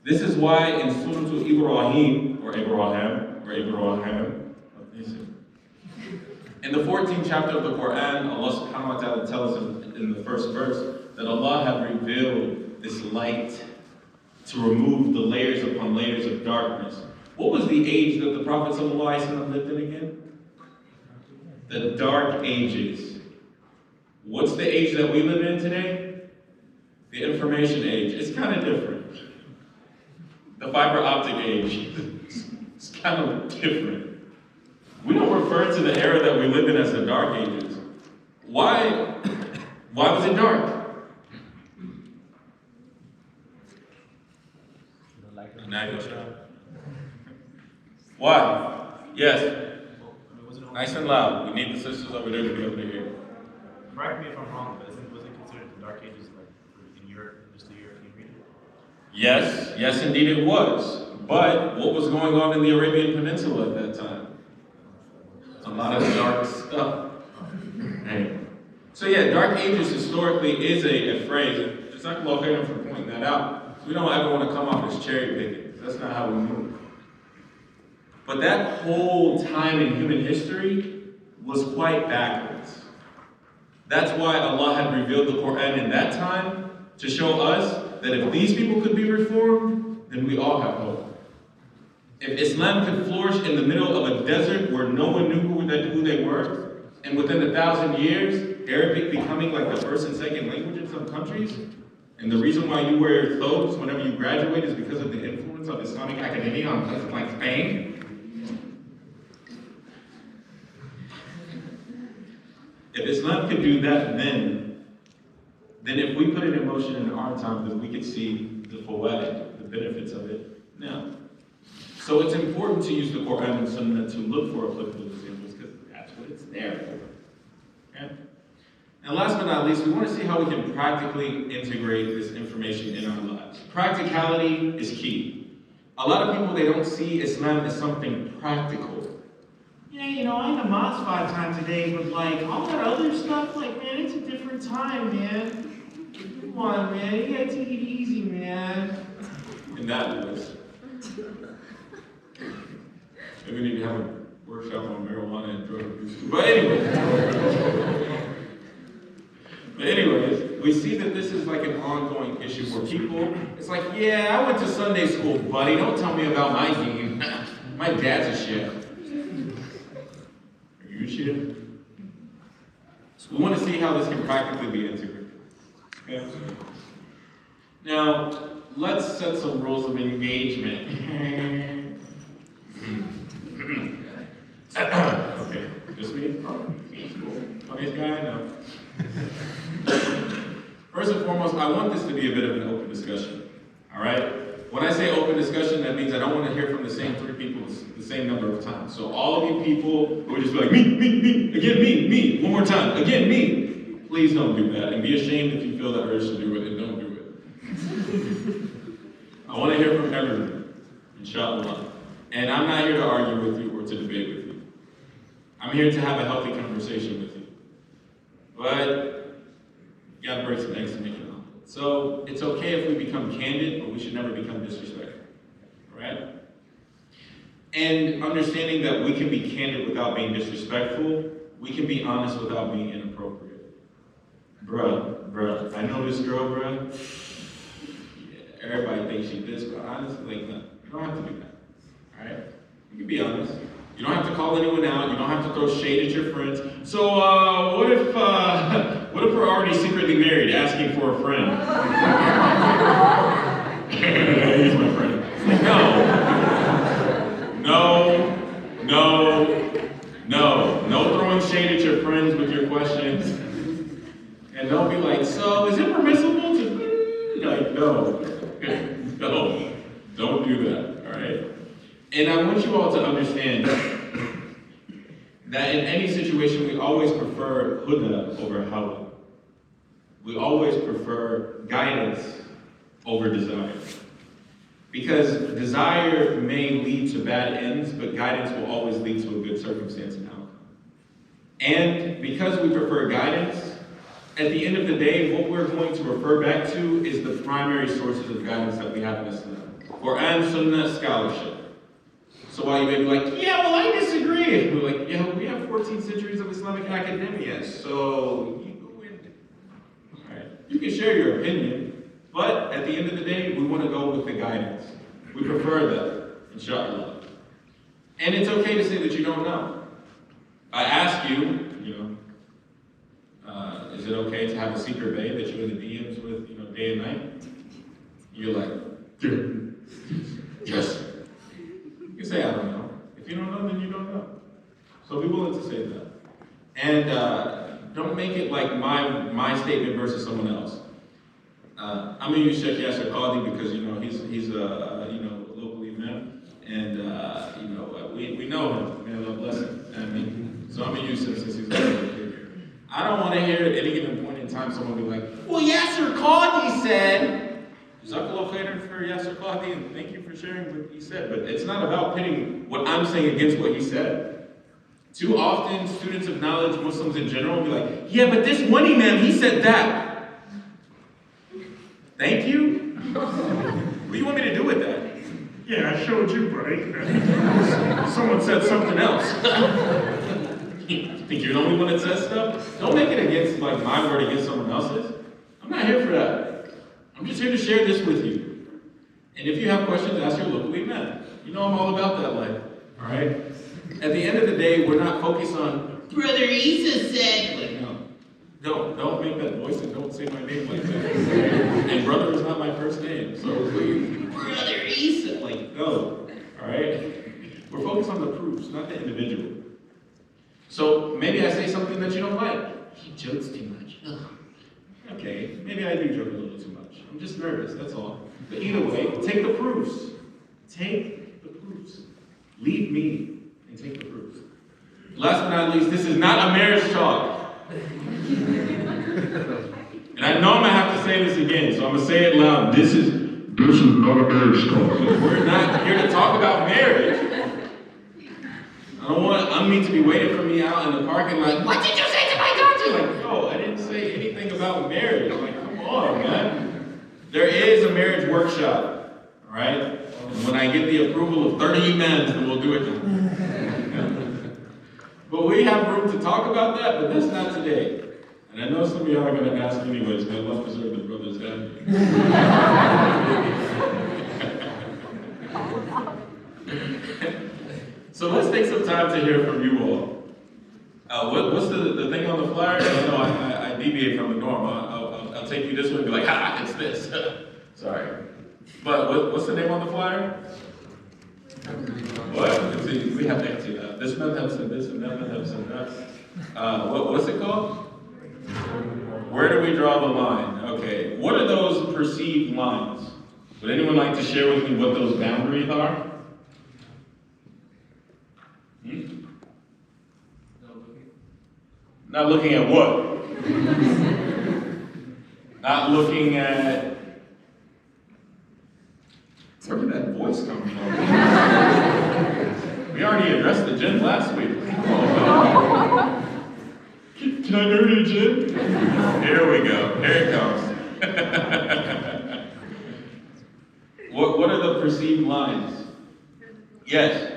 This is why in Surah Ibrahim, or Abraham, in the 14th chapter of the Quran, Allah subhanahu wa ta'ala tells us in the first verse that Allah had revealed this light to remove the layers upon layers of darkness. What was the age that the Prophet ﷺ lived in again? The Dark Ages. What's the age that we live in today? The Information Age. It's kind of different. The fiber optic age. It's kind of different. We don't refer to the era that we live in as the Dark Ages. Why was it dark? Why? Yes. Nice and loud. We need the sisters over there to be able to hear. Correct me if I'm wrong, but was it considered the Dark Ages like in Europe, just the European region? Yes, indeed it was. But what was going on in the Arabian Peninsula at that time? A lot of dark stuff. Right. So yeah, Dark Ages historically is a phrase. Jazakallah khairan for pointing that out. We don't ever want to come off as cherry picking. That's not how we move. But that whole time in human history was quite backwards. That's why Allah had revealed the Quran in that time to show us that if these people could be reformed, then we all have hope. If Islam could flourish in the middle of a desert where no one knew who they were, and within 1,000 years, Arabic becoming like the first and second language in some countries, and the reason why you wear clothes whenever you graduate is because of the influence of Islamic academia on places like Spain. If Islam could do that then if we put it in motion in our time, then we could see the poetic, the benefits of it now. So it's important to use the Quran and Sunnah to look for applicable examples because that's what it's there for. Okay? And last but not least, we want to see how we can practically integrate this information in our lives. Practicality is key. A lot of people, they don't see Islam as something practical. Yeah, I'm in the mosque 5 times a day, but like all that other stuff, like man, it's a different time, man. Come on, man, you gotta take it easy, man. And that was. Maybe we need to have a workshop on marijuana and drug abuse. But anyways, we see that this is like an ongoing issue for people. It's like, yeah, I went to Sunday school, buddy. Don't tell me about my deen. My dad's a Shia. Are you a Shia? So we want to see how this can practically be integrated. Okay? Now, let's set some rules of engagement. Okay, just me? Funniest guy? No. First and foremost, I want this to be a bit of an open discussion. Alright? When I say open discussion, that means I don't want to hear from the same 3 people the same number of times. So all of you people who are just like, me, again, me, one more time, again, me. Please don't do that. And be ashamed if you feel the urge to do it and don't do it. I want to hear from everyone, inshallah. And I'm not here to argue with you or to debate with you. I'm here to have a healthy conversation with you. But you gotta break some eggs to make an omelet. So it's okay if we become candid, but we should never become disrespectful. Alright? And understanding that we can be candid without being disrespectful, we can be honest without being inappropriate. Bruh, I know this girl, bruh. Yeah, everybody thinks she's this, but honestly, like, no, you don't have to do that. Alright? You can be honest. You don't have to call anyone out. You don't have to throw shade at your friends. So, what if we're already secretly married, asking for a friend? He's my friend. Like, no throwing shade at your friends with your questions. And don't be like, so is it permissible to? Like, no, don't do that. All right. And I want you all to understand that in any situation, we always prefer huda over hawa. We always prefer guidance over desire. Because desire may lead to bad ends, but guidance will always lead to a good circumstance and outcome. And because we prefer guidance, at the end of the day, what we're going to refer back to is the primary sources of guidance that we have in Islam. Quran Sunnah scholarship. So while you may be like, yeah, well, I disagree. We're like, yeah, we have 14 centuries of Islamic academia, so you go in. All right. You can share your opinion, but at the end of the day, we want to go with the guidance. We prefer that, inshallah. And it's okay to say that you don't know. I ask you, is it okay to have a secret babe that you're in the DMs with, day and night? You're like, yes. You can say, I don't know. If you don't know, then you don't know. So be willing to say that. And don't make it like my statement versus someone else. I'm gonna use Sheikh Yasser Qadhi because he's a local imam, and we know him. May Allah bless him. So I'm gonna use him since he's a local figure. I don't want to hear at any given point in time someone be like, well, Yasser Qadhi said. Jazakallah khairan for Yasser Qadhi, and thank you for sharing what he said. But it's not about pitting what I'm saying against what he said. Too often, students of knowledge, Muslims in general, will be like, yeah, but this one imam, he said that. Thank you? What do you want me to do with that? Yeah, I showed you, right? Someone said something else. You think you're the only one that says stuff? Don't make it against my word against someone else's. I'm not here for that. I'm just here to share this with you. And if you have questions, ask your local imam. You know I'm all about that life. All right? At the end of the day, we're not focused on Brother Isa said. Like, no. Don't make that voice and don't say my name like that. And brother is not my first name. So please, Brother Isa. Like, no. All right? We're focused on the proofs, not the individual. So maybe I say something that you don't like. He jokes too much. Ugh. Okay, maybe I do joke a little too much. I'm just nervous, that's all. But either way, take the proofs. Take the proofs. Leave me and take the proofs. Last but not least, this is not a marriage talk. And I know I'm gonna have to say this again, so I'm gonna say it loud. This is not a marriage talk. We're not here to talk about marriage. I don't want Ummi to be waiting for me out in the parking lot. What did you say to my daughter? Like, no, I didn't say anything about marriage. Like, come on, man. There is a marriage workshop, all right? And when I get the approval of 30 imams, then we'll do it. But we have room to talk about that, but that's not today. And I know some of y'all are going to ask anyways, but Allah preserve the brothers So let's take some time to hear from you all. What's the thing on the flyer? No, I deviate from the norm. I'll take you this way and be like, ha, it's this. Sorry. But what's the name on the flyer? What? We have to answer that. This madhab said this and that madhab said that. What's it called? Where do we draw the line? Okay. What are those perceived lines? Would anyone like to share with me what those boundaries are? Not looking at what? Not looking at... Where did that voice come from? We already addressed the gym last week. Oh, can I go to the gym? Here we go. Here it comes. What are the perceived lines? Yes?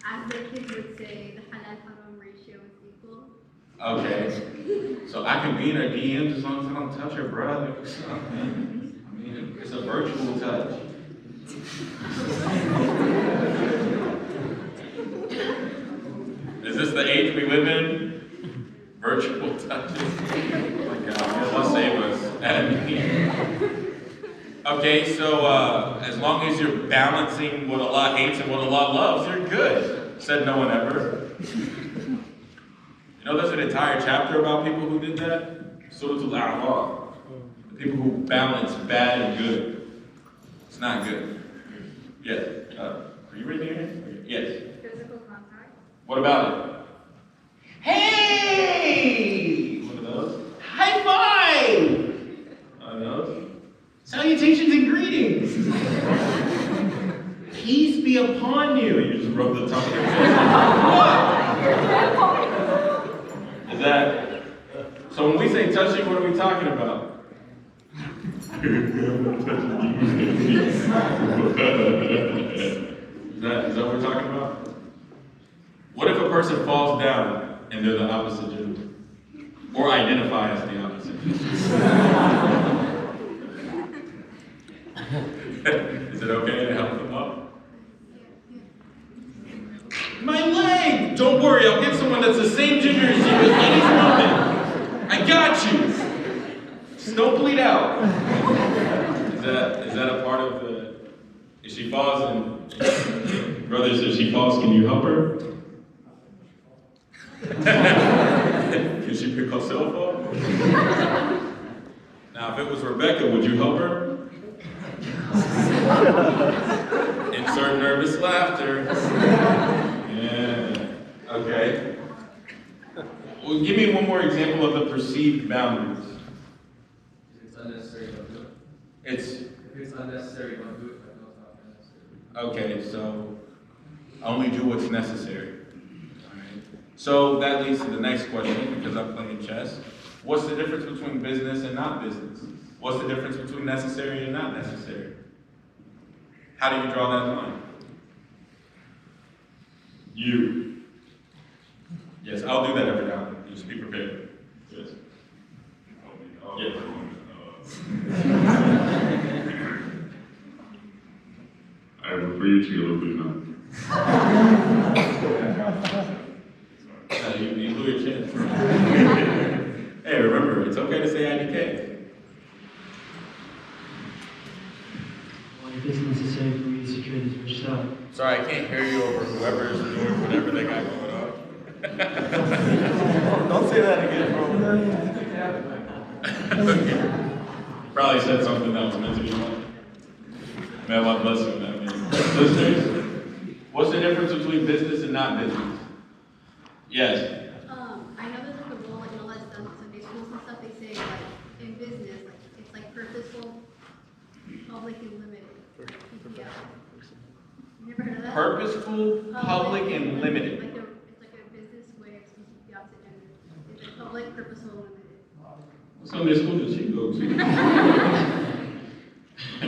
As the kids would say, the halal-haram ratio is equal. Okay. So I can be in her DMs as long as I don't touch her brother. I mean, it's a virtual touch. Is this the age we live in? Virtual touches. Oh my God, Allah save us. Okay, so as long as you're balancing what Allah hates and what Allah loves, you're good. Said no one ever. You know, there's an entire chapter about people who did that. Surah Al-A'raf. The people who balance bad and good. It's not good. Yes. Are you raising your hand? Yes. Physical contact. What about it? Hey! What are those? High five! Are those? Salutations and greetings! Peace be upon you. You just rub the top of your face. What? Is that... So when we say touching, what are we talking about? Is that what we're talking about? What if a person falls down and they're the opposite gender? Or identify as the opposite gender? Is it okay to help them up? My leg! Don't worry, I'll get someone that's the same gender as you at any moment. I got you! Just don't bleed out. Is that a part of the... If she falls and... Brothers, if she falls, can you help her? Can she pick herself up? Now, if it was Rebecca, would you help her? Insert nervous laughter. Yeah. Okay. Well, give me one more example of the perceived boundaries. If it's unnecessary, don't do it. If it's unnecessary, don't do it. But no, it's not unnecessary. Okay, so only do what's necessary. All right. So that leads to the next question, because I'm playing chess. What's the difference between business and not business? What's the difference between necessary and not necessary? How do you draw that line? You. Yes, I'll do that every now and then. Just be prepared. Yes. Yes. I refer you to your local now. You blew your chance. Hey, remember, it's okay to say IDK. Well, if it's necessary for you to secure this for yourself. Sorry, I can't hear you over whoever is doing whatever they got going on. Don't say that again, bro. Okay. Probably said something that was meant to be funny. Man, God bless you, man. Listeners, what's the difference between business and not business? Yes. I know there's like a rule, like in all that stuff, Sunday schools and stuff, they say like in business, like it's like purposeful, public and limited. Yeah. You never heard of that? Purposeful, public, and limited. Like it's like a business way of speaking the opposite gender. It's like public, purposeful, and limited. What Sunday school did she go to?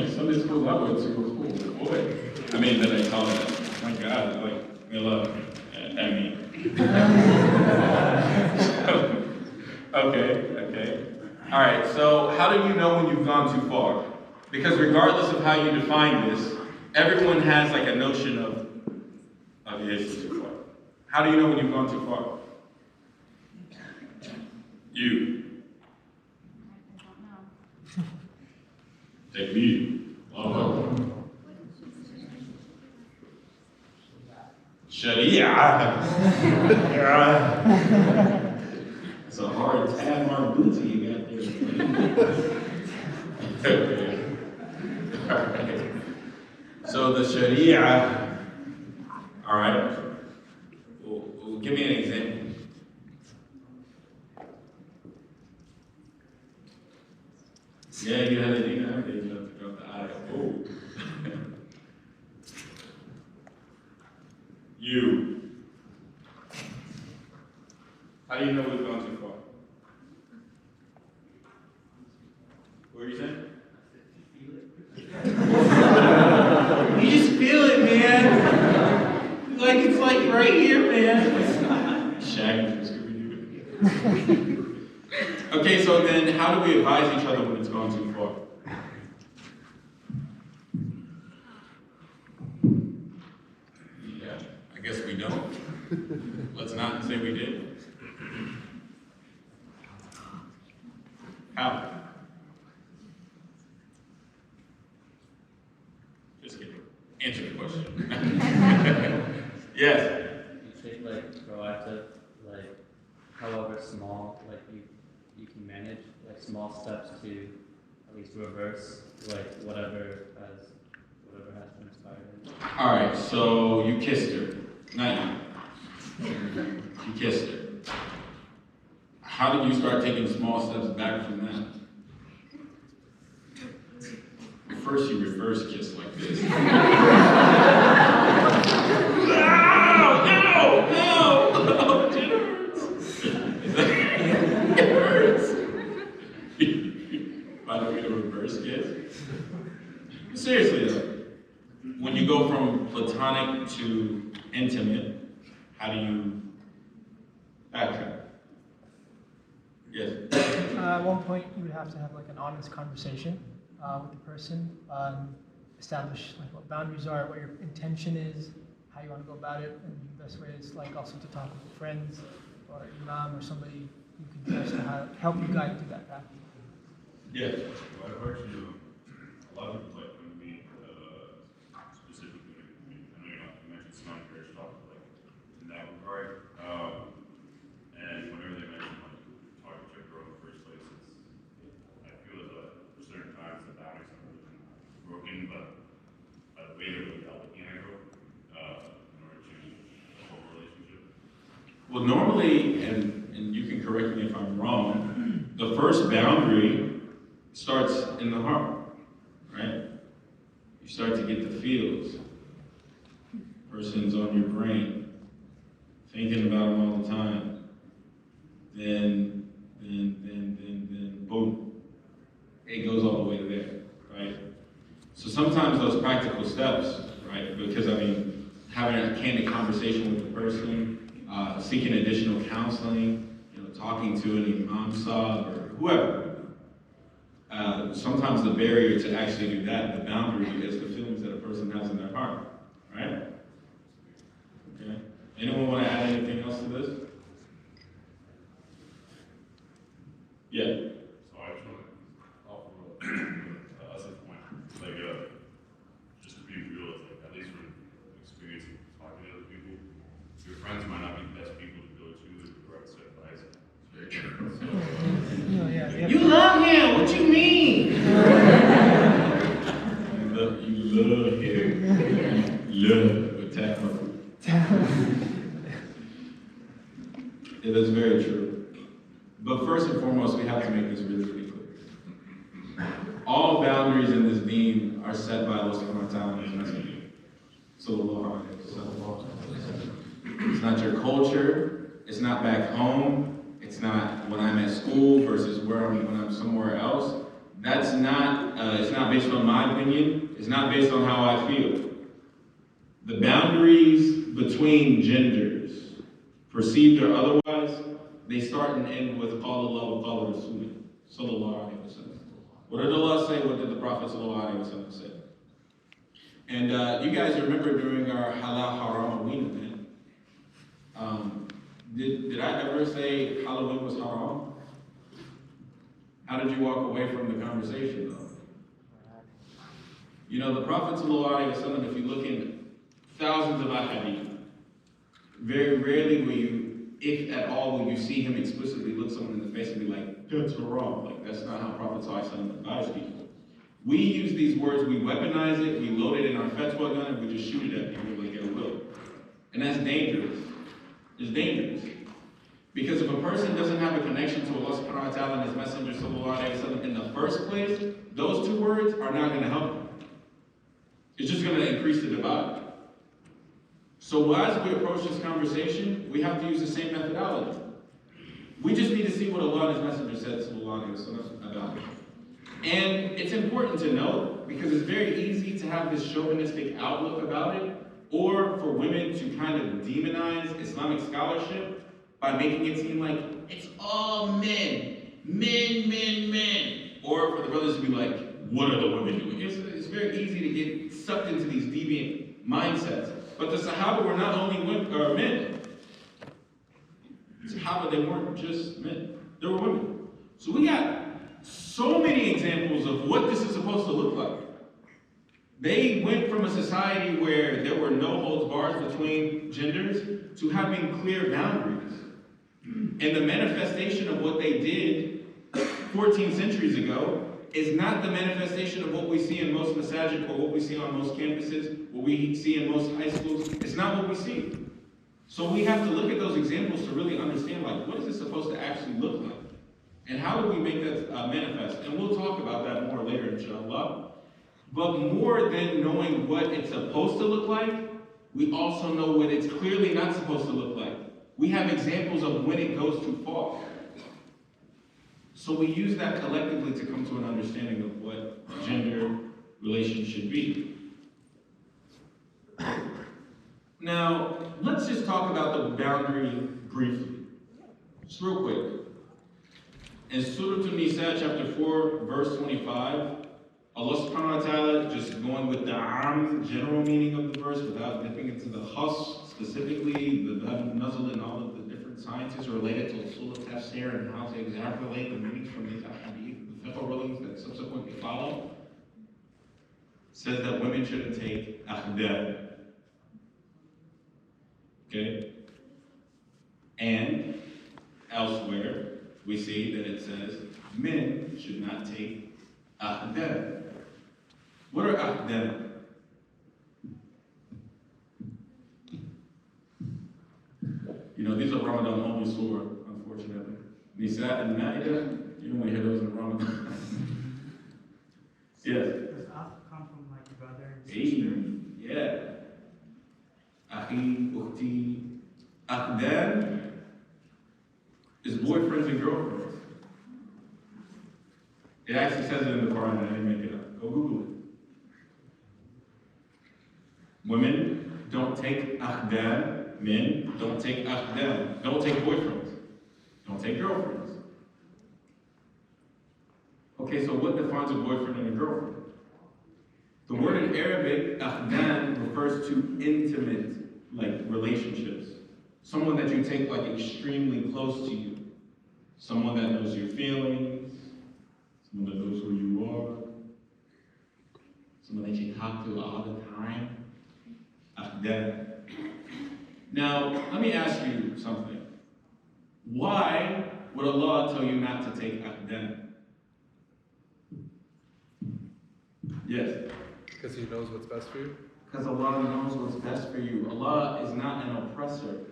Sunday school I went to was cool. Boy. I mean, that I call it. My God, like, you love. I mean. Okay. All right, so how do you know when you've gone too far? Because regardless of how you define this, everyone has like a notion of yes, it's too far. How do you know when you've gone too far? You. I don't know. Take me. Oh. Sharia. It's a hard tab marbuta you got there. Okay. All right. So the Sharia. All right. Well, give me an example. Yeah, you had a thing. I did you have to drop the eye. Oh. You. How do you know we've gone too far? What are you saying? You just feel it, man. Like it's like right here, man. Shaggy from Scooby-Doo. Okay, so then how do we advise each other when it's gone too far? Yeah, I guess we don't. Let's not say we did. How? Just kidding. Answer the question. Yes. You take like proactive, like however small, like you can manage, like small steps to at least reverse like whatever has transpired. All right, so you kissed her. Not you. You kissed her. How did you start taking small steps back from that? First, you reverse kiss like this. It hurts. By the way, the reverse kiss. when you go from platonic to intimate, how do you backtrack? Yes. At one point, you would have to have like an honest conversation with the person, establish like what boundaries are, what your intention is, how you want to go about it, and the best way is like also to talk with friends or imam or somebody you can trust to help you guide through that path. Yes. Well, I've heard you, a lot of people like when we specifically, I know you mentioned Islam marriage talk, like in that regard, and whenever they mention like talking to a girl in the first place, I feel as though for certain times the boundaries have really been broken, but by the way they're really looking at a girl, in order to form a relationship. Well, normally, and you can correct me if I'm wrong, the first boundary starts in the heart, right? You start to get the feels. Person's on your brain, thinking about them all the time. Then, boom, it goes all the way to there, right? So sometimes those practical steps, right? Because I mean, having a candid conversation with the person, seeking additional counseling, talking to an imam sahib or whoever. Sometimes the barrier to actually do that, the boundary, is the feelings that a person has in their heart, right? Okay. Anyone want to add anything else to this? Yeah. So I just want to offer us a point, like just to be real, it's like at least from experience of talking to other people, your friends might not be the best people to go to with regards to advice. You love him. What you mean? You love him. Love with tackle. Yeah, that's very true. But first and foremost, we have to make this really, really clear. All boundaries in this deen are set by Allah subhanahu wa ta'ala and His Messenger. Sallallahu alayhi wa sallam. It's not your culture. It's not back home. It's not when I'm at school versus when I'm somewhere else. That's not, it's not based on my opinion. It's not based on how I feel. The boundaries between genders, perceived or otherwise, they start and end with Qala Allah wa Qala Rasulih, sallallahu alayhi wa sallam. What did Allah say? What did the Prophet sallallahu alayhi wa sallam say? And you guys remember during our halal haram arena, man, did I ever say Halloween was haram? How did you walk away from the conversation though? The Prophet ﷺ, if you look in thousands of ahadith, very rarely will you, if at all, will you see him explicitly look someone in the face and be like, that's haram. Like, that's not how Prophet ﷺ advised people. We use these words, we weaponize it, we load it in our fatwa gun, and we just shoot it at people like at will. And that's dangerous. It's dangerous. Because if a person doesn't have a connection to Allah subhanahu wa ta'ala and His Messenger sallallahu alayhi wa sallam in the first place, those two words are not going to help them. It's just going to increase the divide. So as we approach this conversation, we have to use the same methodology. We just need to see what Allah and His Messenger said sallallahu alayhi wa sallam about it. And it's important to know, because it's very easy to have this chauvinistic outlook about it, or for women to kind of demonize Islamic scholarship by making it seem like it's all men. Or for the brothers to be like, what are the women doing? It's very easy to get sucked into these deviant mindsets. But the Sahaba were not only men. The Sahaba, they weren't just men. They were women. So we got so many examples of what this is supposed to look like. They went from a society where there were no holds bars between genders to having clear boundaries. And the manifestation of what they did 14 centuries ago is not the manifestation of what we see in most masajid or what we see on most campuses, what we see in most high schools. It's not what we see. So we have to look at those examples to really understand, like, what is it supposed to actually look like? And how do we make that manifest? And we'll talk about that more later, inshallah. But more than knowing what it's supposed to look like, we also know what it's clearly not supposed to look like. We have examples of when it goes too far. So we use that collectively to come to an understanding of what gender relations should be. Now, let's just talk about the boundary briefly. Just real quick. In Surah An-Nisa, chapter 4, verse 25, Allah subhanahu wa ta'ala, just going with the general meaning of the verse without dipping into the khas, specifically the nazal and all of the different sciences related to usul of tafsir and how to extrapolate the meanings from these ahadith, the fiqh rulings that subsequently follow, says that women shouldn't take akhdab. Okay? And elsewhere, we see that it says men should not take akhdab. What are akhdab? You know, these are Ramadan only surah, unfortunately. Nisa and Ma'idah, you only hear those in Ramadan. Yes. Does akh come from like brother and Hey, sister? yeah. Akhi, ukhti. Akhdab is boyfriends and girlfriends. It actually says it in the Quran, I didn't make it up. Go Google it. Women don't take akhdab. Men don't take akhdab. Don't take boyfriends. Don't take girlfriends. Okay, so what defines a boyfriend and a girlfriend? The word in Arabic, akhdab, refers to intimate, like relationships. Someone that you take like extremely close to you. Someone that knows your feelings. Someone that knows who you are. Someone that you talk to all the time. Akhdab. Now, let me ask you something. Why would Allah tell you not to take akhdab? Yes. Because He knows what's best for you? Because Allah knows what's best for you. Allah is not an oppressor.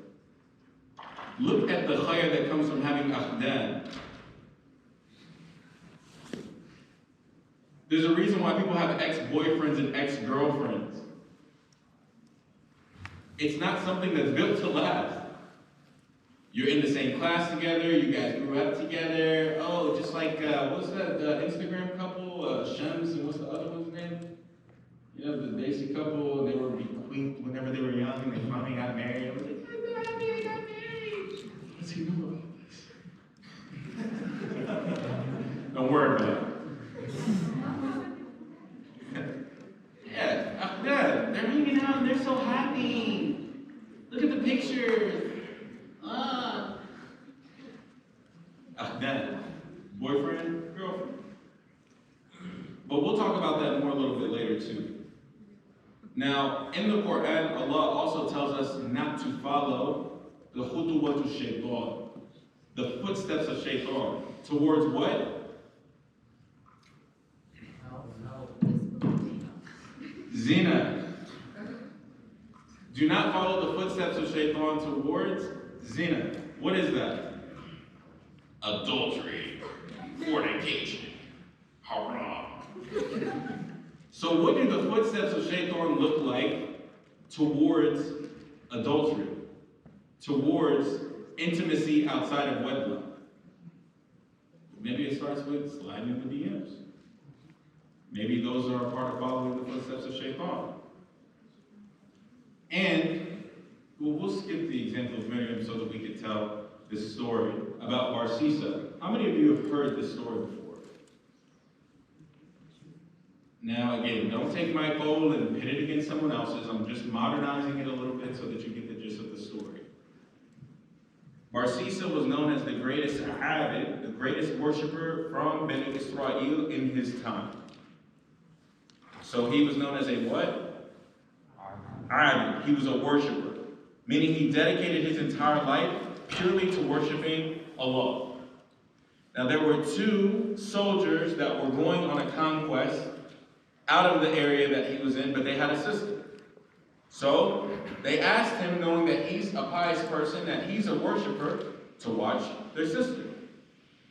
Look at the khayr that comes from having akhdab. There's a reason why people have ex-boyfriends and ex-girlfriends. It's not something that's built to last. You're in the same class together, you guys grew up together. Oh, just like, what's that, the Instagram couple, Shams, and what's the other one's name? You know, the Desi couple, they were bequeathed whenever they were young, and they finally got married. I was like, I got married. What's he know about this? Don't worry about it. Yeah, they're hanging out, and they're so happy. Look at the pictures. Akhdab, boyfriend, girlfriend. But we'll talk about that more a little bit later too. Now, in the Quran, Allah also tells us not to follow the khutuwatu shaitan, the footsteps of shaitan. Towards what? Zina. Do not follow the footsteps of shaitan towards zina. What is that? Adultery, fornication, haram. So what do the footsteps of shaitan look like towards adultery? Towards intimacy outside of wedlock? Maybe it starts with sliding in the DMs. Maybe those are a part of following the footsteps of shaitan. And we'll skip the example of Miriam so that we can tell this story about Barsisa. How many of you have heard this story before? Now, again, don't take my poll and pit it against someone else's. I'm just modernizing it a little bit so that you get the gist of the story. Barsisa was known as the greatest abid, the greatest worshiper from Banu Israel in his time. So he was known as a what? Abid. He was a worshiper, meaning he dedicated his entire life purely to worshiping Allah. Now there were two soldiers that were going on a conquest out of the area that he was in, but they had a sister. So they asked him, knowing that he's a pious person, that he's a worshiper, to watch their sister.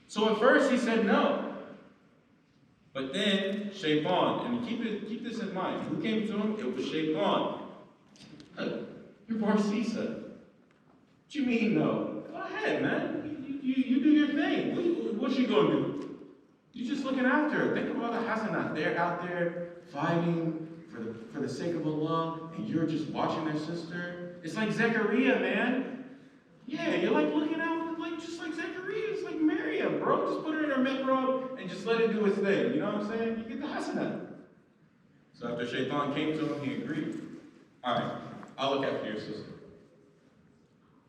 So at first he said no. But then Shaitan, and keep this in mind, who came to him? It was Shaitan. You're Barsisa. What you mean no? Go ahead, man. You do your thing. What's she gonna do? You're just looking after her. Think of all the hasanat. They're out there fighting for the sake of Allah, and you're just watching their sister. It's like Zechariah, man. Yeah, you're like looking out like just like Zechariah. It's like Miriam, bro. Just put her in her mihrab and just let it do its thing. You know what I'm saying? You get the hasanah. So after Shaitan came to him, he agreed. All right, I'll look after your sister.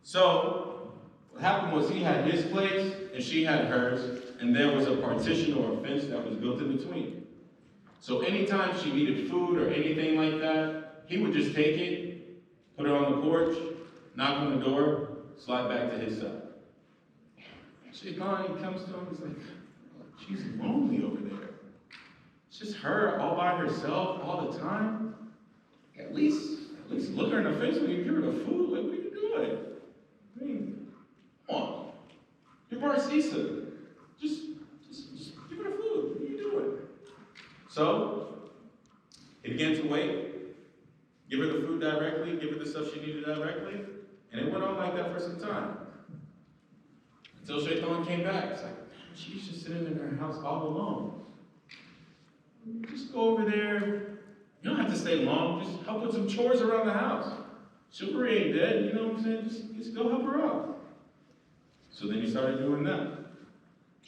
So what happened was he had his place and she had hers, and there was a partition or a fence that was built in between. So anytime she needed food or anything like that, he would just take it, put it on the porch, knock on the door, slide back to his side. Shaitan comes to him, he's like, she's lonely over there. It's just her all by herself all the time. At least look her in the face when you give her the food. Like, what are you doing? I mean, come on. You're Barsisa. Just give her the food. What are you doing? So, he began to wait. Give her the food directly, give her the stuff she needed directly. And it went on like that for some time. Until Shaitan came back. It's like, man, she's just sitting in her house all alone. Just go over there. You don't have to stay long. Just help with some chores around the house. Chivalry ain't dead, you know what I'm saying? Just go help her out. So then he started doing that.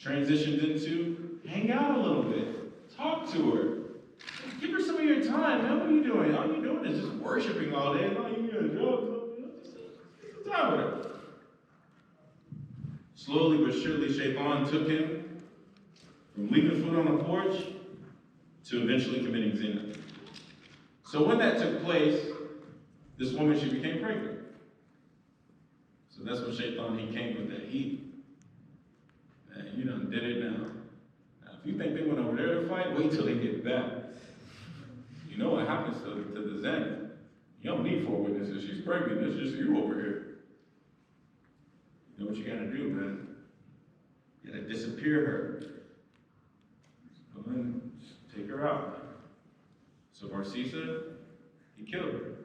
Transitioned into hang out a little bit. Talk to her. Give her some of your time, man. What are you doing? All you're doing is just worshiping all day. No, you got a job. Just take some time with her. Slowly but surely, Shaitan took him from leaving food on the porch to eventually committing zina. So when that took place, this woman, she became pregnant. So that's when Shaitan, he came with that heat. Man, you done did it now. Now, if you think they went over there to fight, wait till they get back. You know what happens to the Zen. You don't need 4 witnesses. She's pregnant. It's just you over here. You know what you gotta do, man. You gotta disappear her. Go in, just take her out. So Barsisa, he killed her.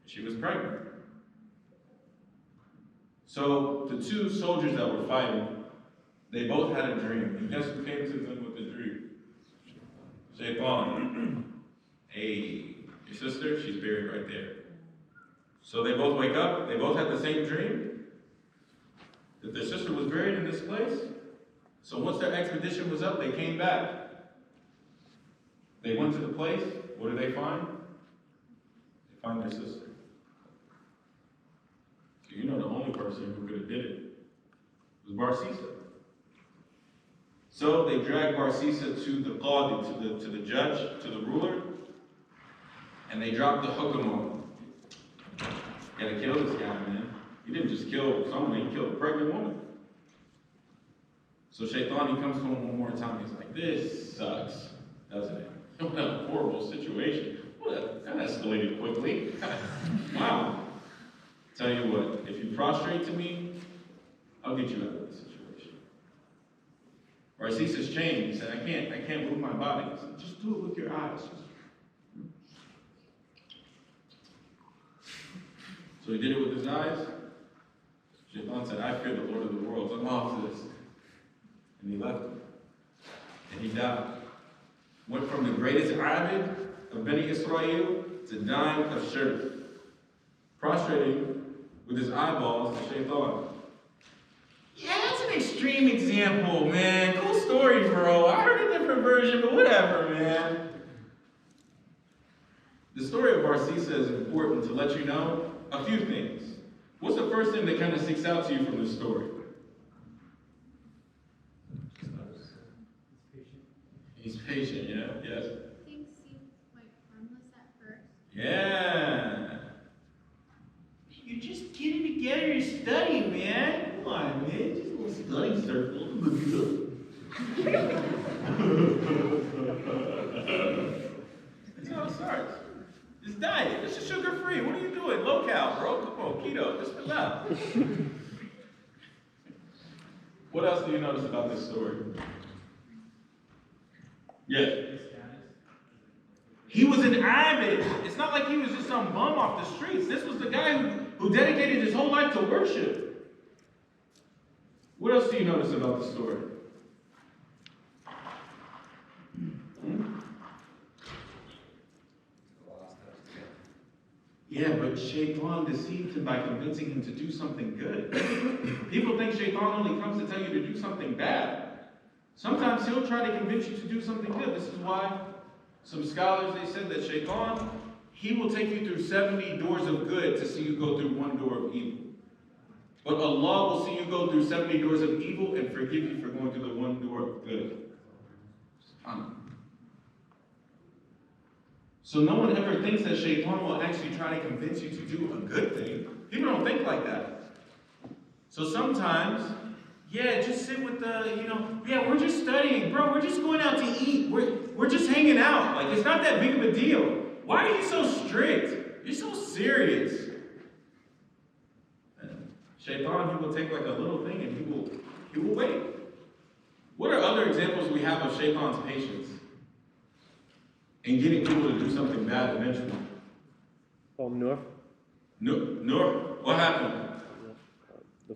She was pregnant. So the 2 soldiers that were fighting, they both had a dream. And guess who came to them with the dream? Shaitan. Hey, your sister, she's buried right there. So they both wake up, they both had the same dream, that their sister was buried in this place. So once their expedition was up, they came back. They went to the place, what do they find? They find their sister. So you know the only person who could have did it was Barsisa. So they dragged Barsisa to the qadi, to the judge, to the ruler, and they dropped the hukum on him. You gotta kill this guy, man. He didn't just kill someone, he killed a pregnant woman. So Shaitan, he comes to him one more time, he's like, this sucks, doesn't it? What a horrible situation. Well, that escalated quickly. Wow. Tell you what, if you prostrate to me, I'll get you out of this situation. Barsisa's chained. He said, I can't move my body. He said, just do it with your eyes. So he did it with his eyes. Shaitan said, I fear the Lord of the worlds. I'm off to this. And he left him. And he died. Went from the greatest abid of Beni Israel to dying of shirk. Prostrating with his eyeballs to Shaitan. Yeah, that's an extreme example, man. Cool story, bro. I heard a different version, but whatever, man. The story of Barsisa is important to let you know a few things. What's the first thing that kind of sticks out to you from this story? He's patient, yeah, yes. Things seem like harmless at first. Yeah. You're just getting together and studying, man. Come on, man. Just a little study circle. That's how it starts. It's diet. This is sugar-free. What are you doing? Low-cal, bro. Come on, keto. Just relax. What else do you notice about this story? Yes. He was an avid. It's not like he was just some bum off the streets. This was the guy who dedicated his whole life to worship. What else do you notice about the story? Yeah, but Shaitan deceived him by convincing him to do something good. People think Shaitan only comes to tell you to do something bad. Sometimes he'll try to convince you to do something good. This is why some scholars, they said that Shaitan, he will take you through 70 doors of good to see you go through one door of evil. But Allah will see you go through 70 doors of evil and forgive you for going through the one door of good. So no one ever thinks that Shaitan will actually try to convince you to do a good thing. People don't think like that. So sometimes, yeah, just sit with yeah, we're just studying, bro. We're just going out to eat. We're just hanging out. Like, it's not that big of a deal. Why are you so strict? You're so serious. Shaitan, he will take like a little thing and he will wait. What are other examples we have of Shaitan's patience in getting people to do something bad eventually? Noor. Noor, what happened? The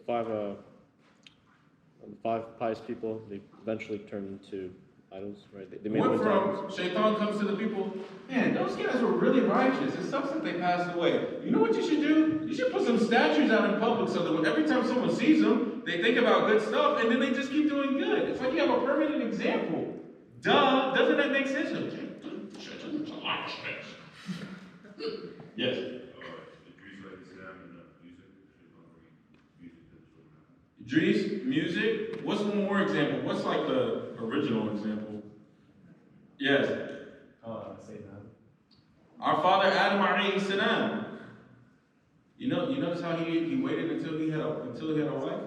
five pious people, they eventually turned into idols, right? They made them Went into from idols. Shaitan comes to the people, man, those guys were really righteous. It sucks that they passed away. You know what you should do? You should put some statues out in public so that every time someone sees them, they think about good stuff and then they just keep doing good. It's like you have a permanent example. Duh, doesn't that make sense? Yes. Idris, music. What's one more example? What's like the original example? Yes. Say that. Our father Adam alayhi salam. You notice how he waited until he had a wife?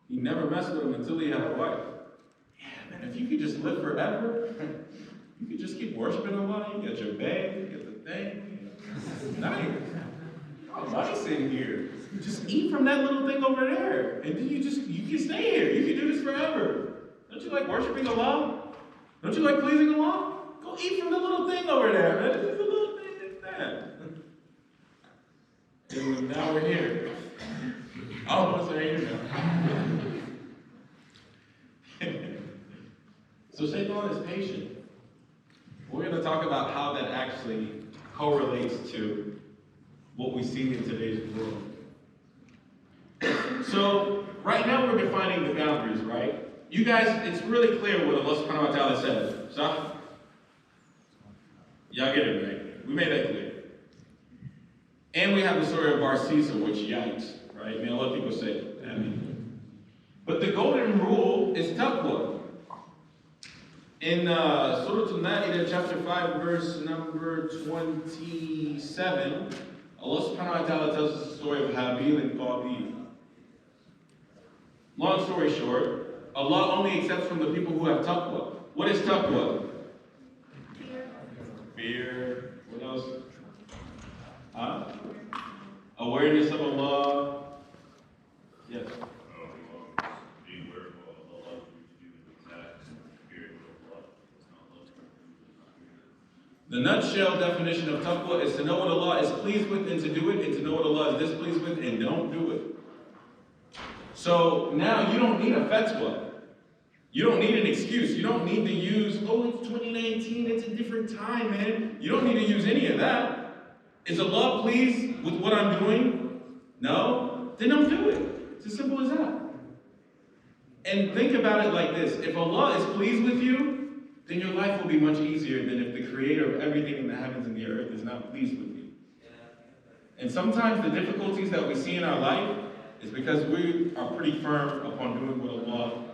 He never messed with him until he had a wife. Yeah, man, if you could just live forever, you could just keep worshiping Allah, you get your bag, you get the thing. It's nice. Oh, nice in here. Just eat from that little thing over there. And then you can stay here. You can do this forever. Don't you like worshiping Allah? Don't you like pleasing Allah? Go eat from the little thing over there, man. It's just a little thing like that. And now we're here. All of us are here now. So Shaitan is patient. We're going to talk about how that actually correlates to what we see in today's world. So, right now we're defining the boundaries, right? You guys, it's really clear what Allah subhanahu wa ta'ala says. So, y'all get it, right? We made that clear. And we have the story of Barsisa, which yikes, right? I mean, a lot of people say, I mean. But the golden rule is taqwa. In Surah Al-Ma'idah, chapter 5, verse number 27, Allah subhanahu wa ta'ala tells us the story of Habil and Qabil. Long story short, Allah only accepts from the people who have taqwa. What is taqwa? Fear. What else? Awareness of Allah. Yes. The nutshell definition of taqwa is to know what Allah is pleased with and to do it, and to know what Allah is displeased with and don't do it. So now you don't need a fatwa. You don't need an excuse. You don't need to use, oh, it's 2019, it's a different time, man. You don't need to use any of that. Is Allah pleased with what I'm doing? No? Then don't do it. It's as simple as that. And think about it like this. If Allah is pleased with you, then your life will be much easier than if the creator of everything in the heavens and the earth is not pleased with you. And sometimes the difficulties that we see in our life is because we are pretty firm upon doing what Allah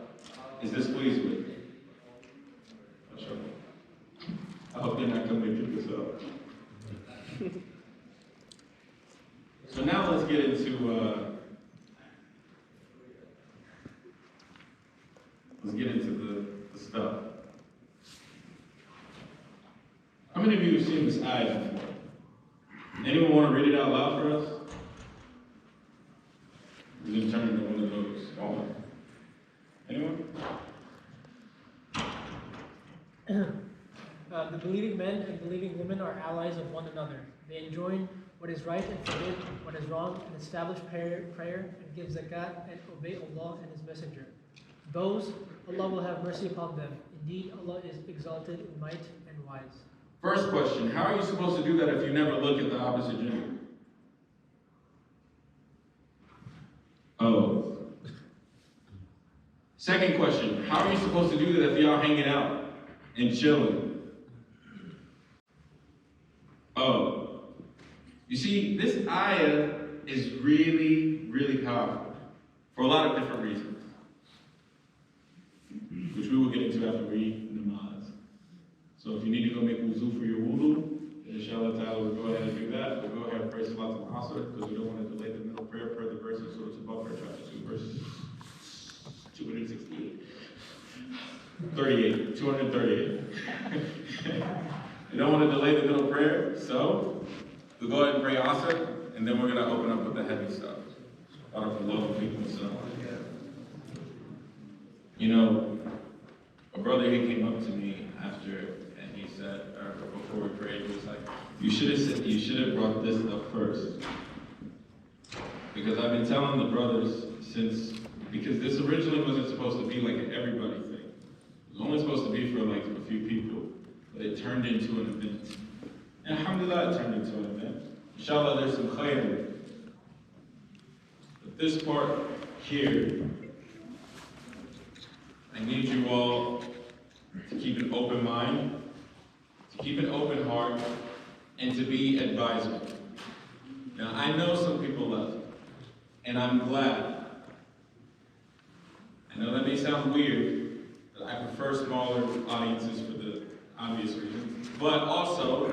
is displeased with. I hope they're not coming to pick this up. So now let's get into the stuff. How many of you have seen this ayah before? Anyone want to read it out loud for us? We're going to turn into one of those. Go on. Anyone? The believing men and believing women are allies of one another. They enjoin what is right and forbid what is wrong, and establish prayer and give zakat and obey Allah and His Messenger. Those, Allah will have mercy upon them. Indeed, Allah is exalted in might and wise. First question, how are you supposed to do that if you never look at the opposite gender? Oh. Second question, how are you supposed to do that if y'all hanging out and chilling? Oh. You see, this ayah is really, really powerful for a lot of different reasons, which we will get into after we namaz. So if you need to go make wuzu for your wudu, inshallah ta'ala, we'll go ahead and do that. We'll go ahead and pray Salat al-Asr because we don't want to delay the middle prayer per the verses, so it's above our chapter 2, verse 268. 238. You don't want to delay the middle prayer, so we'll go ahead and pray Asr, and then we're going to open up with the heavy stuff. You know, a brother, he came up to me after, and he said, or before we prayed, he was like, you should have brought this up first. Because I've been telling the brothers because this originally wasn't supposed to be like an everybody thing. It was only supposed to be for like a few people, but it turned into an event. And alhamdulillah, it turned into an event. Inshallah, there's some khayr in it. But this part here, I need you all to keep an open mind, to keep an open heart, and to be advisable. Now, I know some people left, and I'm glad. I know that may sound weird, but I prefer smaller audiences for the obvious reasons, but also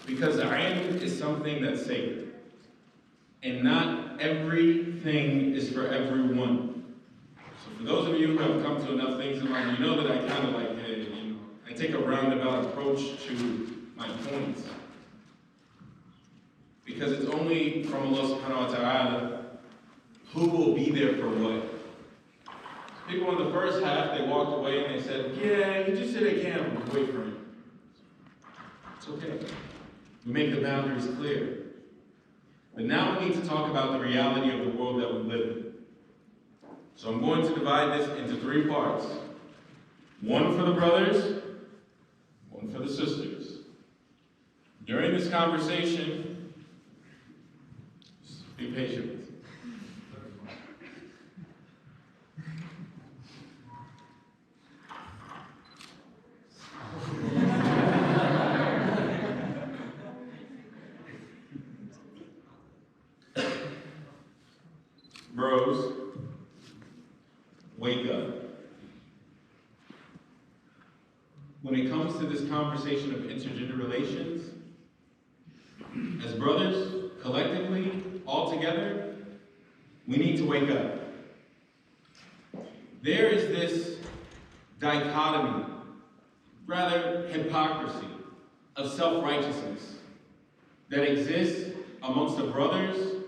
because ilm is something that's sacred, and not everything is for everyone. So for those of you who have come to enough things in life, you know that I kind of like, I take a roundabout approach to my points. Because it's only from Allah subhanahu wa ta'ala who will be there for what. People in the first half, they walked away and they said, yeah, you just said I can't wait for him. It's okay. We make the boundaries clear. But now we need to talk about the reality of the world that we live in. So I'm going to divide this into 3 parts. One for the brothers, one for the sisters. During this conversation, just be patient with me. Bros, wake up. When it comes to this conversation of intergender relations, as brothers, collectively, all together, we need to wake up. There is this dichotomy, rather hypocrisy, of self-righteousness that exists amongst the brothers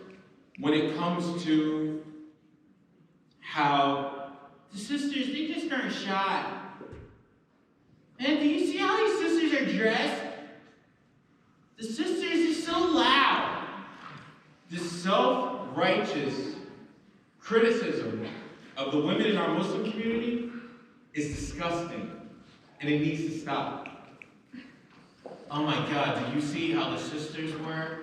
when it comes to how the sisters, they just aren't shy. And do you see how these sisters are dressed? The sisters are so loud. This self-righteous criticism of the women in our Muslim community is disgusting, and it needs to stop. Oh my God, did you see how the sisters were?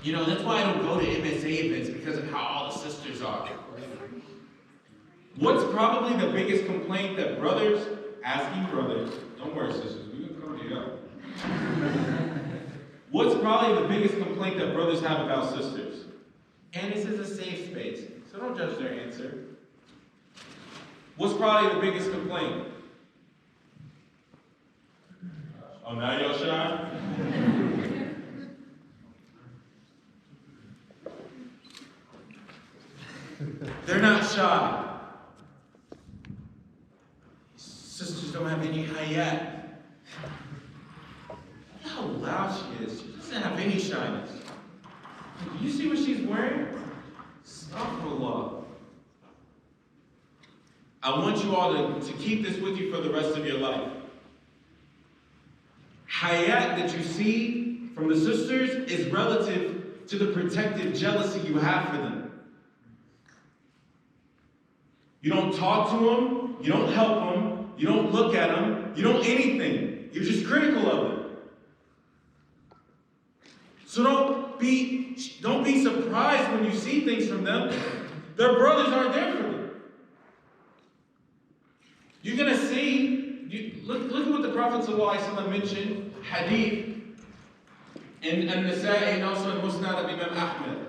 You know, that's why I don't go to MSA events, because of how all the sisters are. What's probably the biggest complaint that brothers, asking brothers, don't worry sisters, we're gonna come to you up. What's probably the biggest complaint that brothers have about sisters? And this is a safe space, so don't judge their answer. What's probably the biggest complaint? Oh, now y'all shy? They're not shy. Sisters don't have any hayat. Look how loud she is. She doesn't have any shyness. Do you see what she's wearing? Astaghfirullah. I want you all to keep this with you for the rest of your life. Hayat that you see from the sisters is relative to the protective jealousy you have for them. You don't talk to them, you don't help them, you don't look at them, you don't anything. You're just critical of them. So don't be surprised when you see things from them. Their brothers aren't there for them. You're gonna see, look at what the Prophet ﷺ mentioned, hadith, in An-Nasa'i and also in Musnad of Imam Ahmed.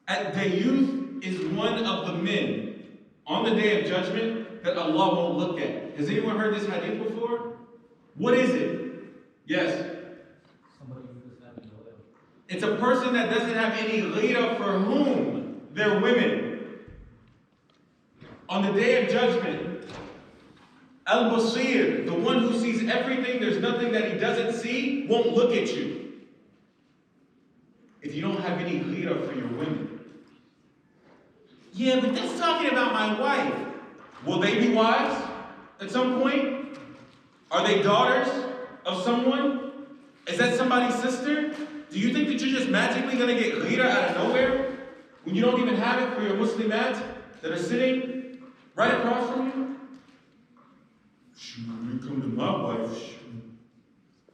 At-Dayyuth is one of the men on the Day of Judgment that Allah won't look at. Has anyone heard this hadith before? What is it? Yes? It's a person that doesn't have any ghira for whom? They're women. On the Day of Judgment, Al-Basir, the one who sees everything, there's nothing that he doesn't see, won't look at you. If you don't have any ghira for your women. Yeah, but that's talking about my wife. Will they be wives at some point? Are they daughters of someone? Is that somebody's sister? Do you think that you're just magically going to get ghira out of nowhere? When you don't even have it for your Muslimat that are sitting right across from you? When you come to my wife,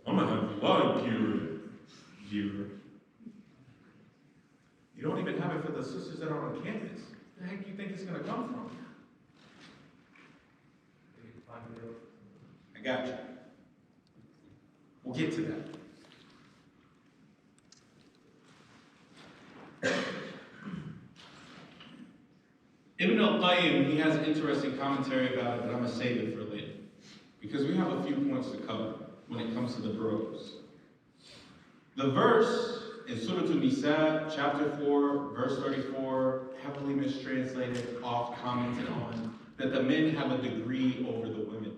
I'm going to have a lot of ghira. You don't even have it for the sisters that are on campus. Where the heck do you think it's going to come from? I got you. We'll get to that. Ibn al-Qayyim, he has an interesting commentary about it, but I'm going to save it for later. Because we have a few points to cover when it comes to the bros. The verse in Surah An-Nisa, chapter 4, verse 34, heavily mistranslated, oft commented on, that the men have a degree over the women.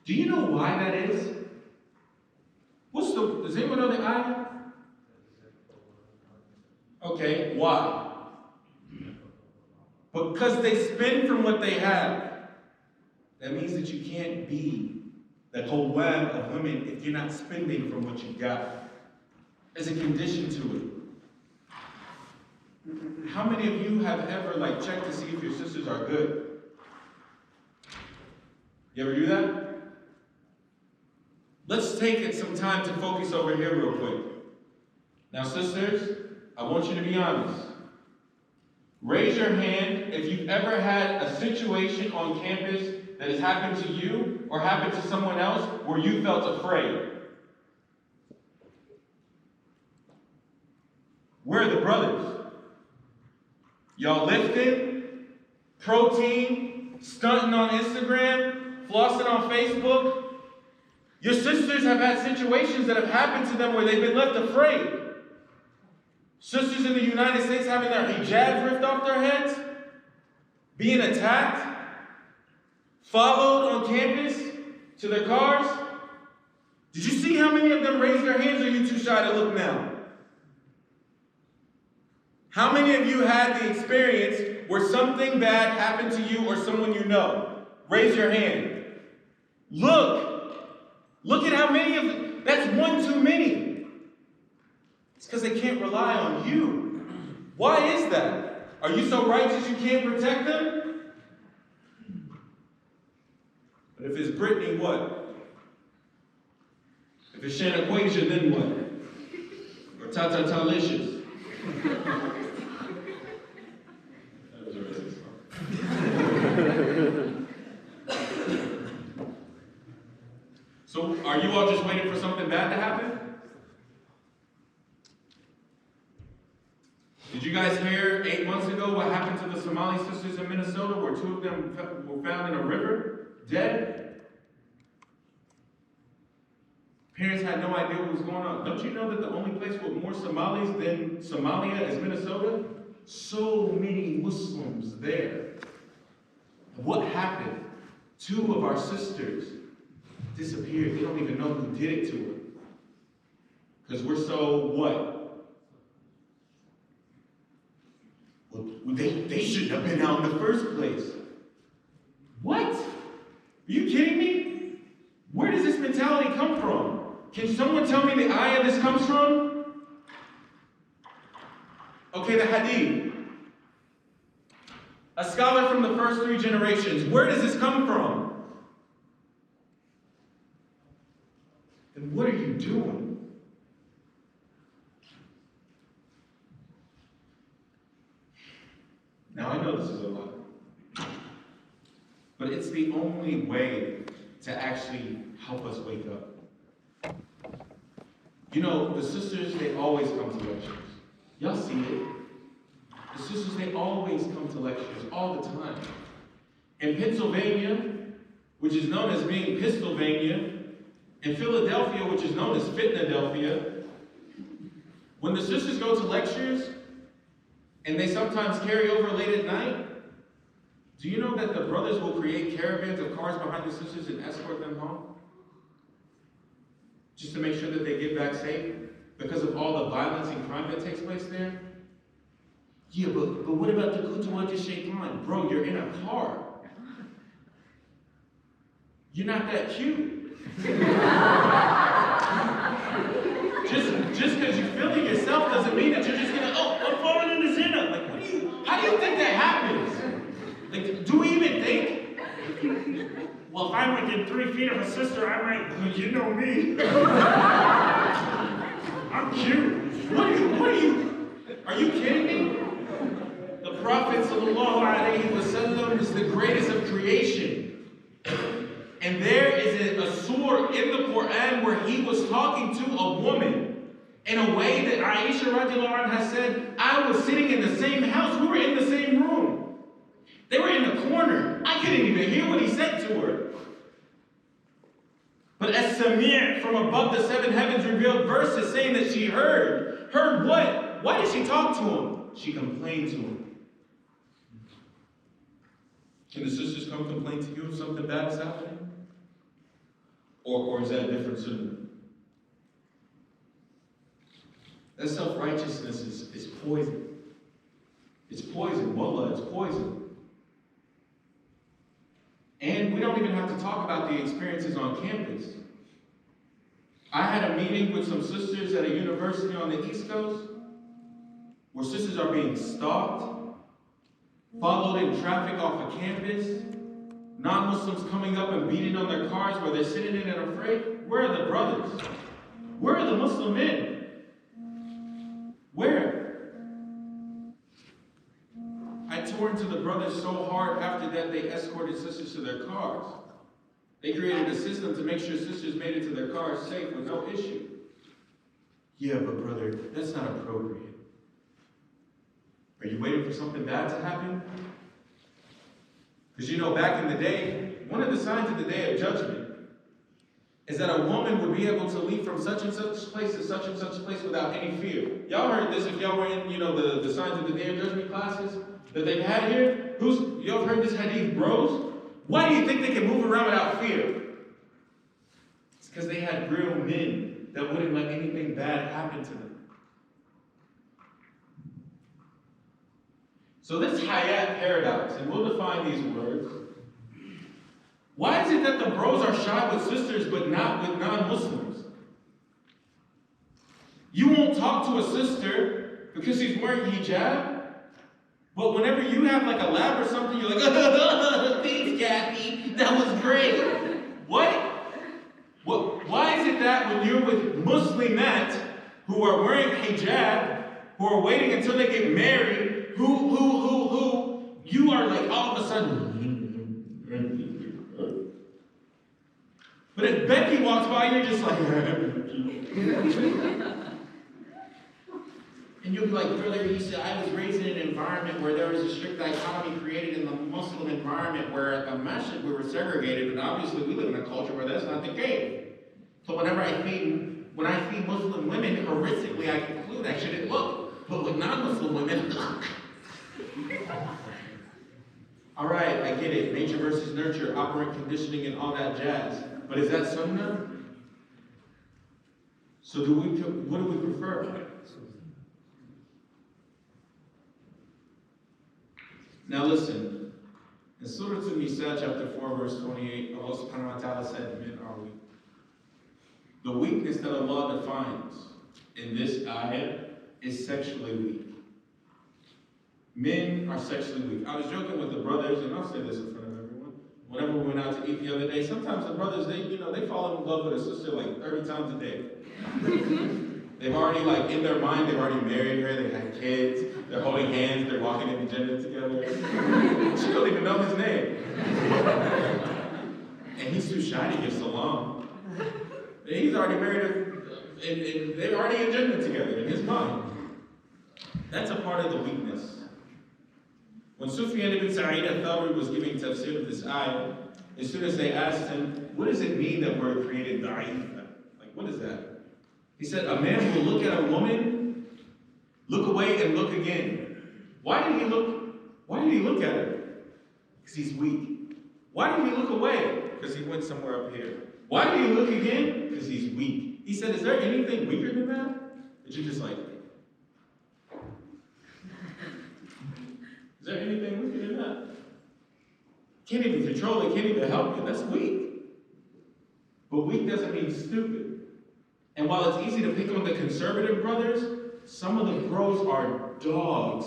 Do you know why that is? Does anyone know the ayah? Okay, why? Because they spend from what they have. That means that you can't be the qawwam of women if you're not spending from what you got. There's a condition to it. How many of you have ever checked to see if your sisters are good? You ever do that? Let's take some time to focus over here real quick. Now, sisters, I want you to be honest. Raise your hand if you've ever had a situation on campus that has happened to you or happened to someone else where you felt afraid. Where are the brothers? Y'all lifting, protein, stunting on Instagram, flossing on Facebook. Your sisters have had situations that have happened to them where they've been left afraid. Sisters in the United States having their hijabs ripped off their heads, being attacked, followed on campus to their cars. Did you see how many of them raised their hands, or are you too shy to look now? How many of you had the experience where something bad happened to you or someone you know? Raise your hand. Look at how many of them. That's one too many. It's because they can't rely on you. Why is that? Are you so righteous you can't protect them? But if it's Brittany, what? If it's Shanaquasia, then what? Or Tata Talicious? That was a racist song. So, are you all just waiting for something bad to happen? Did you guys hear 8 months ago what happened to the Somali sisters in Minnesota, where 2 of them were found in a river, dead? Parents had no idea what was going on. Don't you know that the only place with more Somalis than Somalia is Minnesota? So many Muslims there. What happened? 2 of our sisters disappeared. They don't even know who did it to her. Because we're so what? Well, they shouldn't have been out in the first place. What? Are you kidding me? Where does this mentality come from? Can someone tell me the ayah this comes from? Okay, the hadith. A scholar from the first 3 generations. Where does this come from? Then what are you doing? Now I know this is a lot, but it's the only way to actually help us wake up. You know, the sisters, they always come to lectures. Y'all see it. The sisters, they always come to lectures all the time. In Pennsylvania, which is known as being Pistolvania, in Philadelphia, which is known as Fitnadelphia, when the sisters go to lectures, and they sometimes carry over late at night, do you know that the brothers will create caravans of cars behind the sisters and escort them home? Just to make sure that they get back safe, because of all the violence and crime that takes place there? Yeah, but what about the Kutuwajah Shaitan? Bro, you're in a car. You're not that cute. Just because you're feeling yourself doesn't mean that you're just gonna, I'm falling in the zina. Like, how do you think that happens? Like, do we even think? Well, if I'm within 3 feet of a sister, I might, you know me. I'm cute. Are you kidding me? The Prophet ﷺ is the greatest of creation. And there is a surah in the Quran where he was talking to a woman in a way that Aisha radiallahu anha said, I was sitting in the same house, we were in the same room. They were in the corner. I couldn't even hear what he said to her. But as-Sami' from above the 7 heavens revealed verses saying that she heard. Heard what? Why did she talk to him? She complained to him. Can the sisters come complain to you if something bad is happening? Or is that a different sunnah? That self-righteousness is poison. It's poison. Wallah, it's poison. And we don't even have to talk about the experiences on campus. I had a meeting with some sisters at a university on the East Coast where sisters are being stalked, followed in traffic off of campus, non-Muslims coming up and beating on their cars where they're sitting in and afraid. Where are the brothers? Where are the Muslim men? Where? I tore into the brothers so hard after that they escorted sisters to their cars. They created a system to make sure sisters made it to their cars safe with no issue. Yeah, but brother, that's not appropriate. Are you waiting for something bad to happen? Because you know, back in the day, one of the signs of the day of judgment is that a woman would be able to leave from such and such place to such and such place without any fear. Y'all heard this if y'all were in, the signs of the day of judgment classes that they've had here? Y'all heard this hadith, bros? Why do you think they can move around without fear? It's because they had real men that wouldn't let anything bad happen to them. So this hayat paradox, and we'll define these words. Why is it that the bros are shy with sisters but not with non-Muslims? You won't talk to a sister because she's wearing hijab, but whenever you have like a lab or something, you're like, thanks, Kathy, that was great. What? Why is it that when you're with Muslimat who are wearing hijab, who are waiting until they get married, who, you are like all of a sudden. But if Becky walks by, you're just like, and you'll be like, brother, he said, I was raised in an environment where there was a strict dichotomy created in the Muslim environment where at the masjid we were segregated, but obviously we live in a culture where that's not the case. So when I feed Muslim women, heuristically I conclude I shouldn't look. But with non-Muslim women, all right, I get it. Nature versus nurture, operant conditioning, and all that jazz. But is that sunnah? So what do we prefer? Now listen, in Surah An-Nisa, chapter 4, verse 28, Allah subhanahu wa ta'ala said, men are weak. The weakness that Allah defines in this ayah is sexually weak. Men are sexually weak. I was joking with the brothers, and I'll say this in front of everyone. Whenever we went out to eat the other day, sometimes the brothers, they fall in love with a sister like 30 times a day. They've already, like, in their mind, they've already married her, they had kids, they're holding hands, they're walking in the Jannah together. She don't even know his name. And he's too shy to give salam. And he's already married her, and they're already in Jannah together, in his mind. That's a part of the weakness. When Sufyan ibn Sa'id al-Thawri was giving tafsir of this ayah, as soon as they asked him, what does it mean that we're created da'if? Like, what is that? He said, a man will look at a woman, look away and look again. Why did he look at her? Because he's weak. Why did he look away? Because he went somewhere up here. Why did he look again? Because he's weak. He said, is there anything weaker than that? That you just like, is there anything weaker than that? Can't even control it, can't even help it. That's weak. But weak doesn't mean stupid. And while it's easy to pick on the conservative brothers, some of the bros are dogs.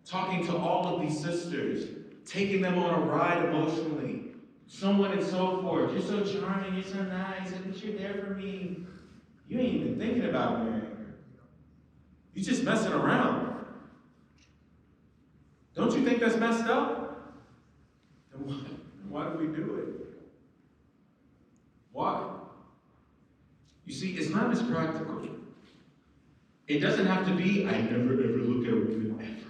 Talking to all of these sisters, taking them on a ride emotionally, so on and so forth. You're so charming, you're so nice, but you're there for me. You ain't even thinking about marrying her. You're just messing around. Don't you think that's messed up? Then why do we do it? Why? You see, Islam is practical. It doesn't have to be, I never ever look at a woman ever.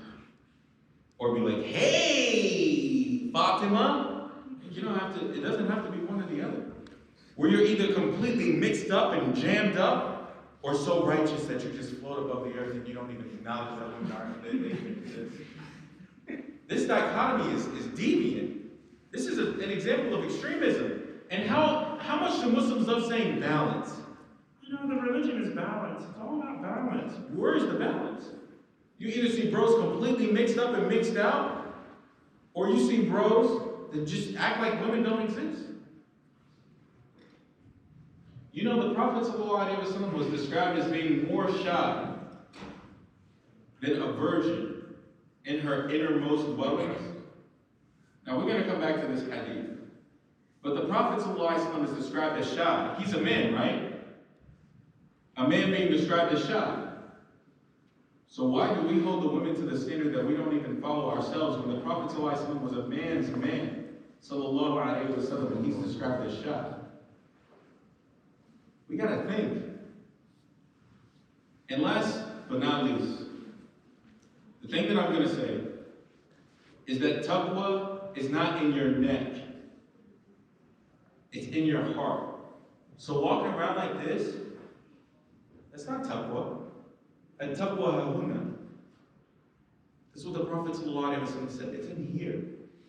Or be like, hey, Fatima. You don't have to, it doesn't have to be one or the other. Where you're either completely mixed up and jammed up, or so righteous that you just float above the earth and you don't even acknowledge that women are. This dichotomy is deviant. This is an example of extremism. And how much do Muslims love saying balance? You know, the religion is balance. It's all about balance. Where is the balance? You either see bros completely mixed up and mixed out, or you see bros that just act like women don't exist. You know, the Prophet ﷺ was described as being more shy than a virgin in her innermost dwellings. Now we're going to come back to this hadith. But the Prophet ﷺ is described as shy. He's a man, right? A man being described as shy. So why do we hold the women to the standard that we don't even follow ourselves when the Prophet ﷺ was a man's man? Sallallahu alayhi wa sallam, and he's described as shy. We gotta think. And last but not least, the thing that I'm gonna say is that taqwa is not in your neck. It's in your heart. So walking around like this, that's not taqwa. And taqwa hahuna. That's what the Prophet ﷺ said. It's in here.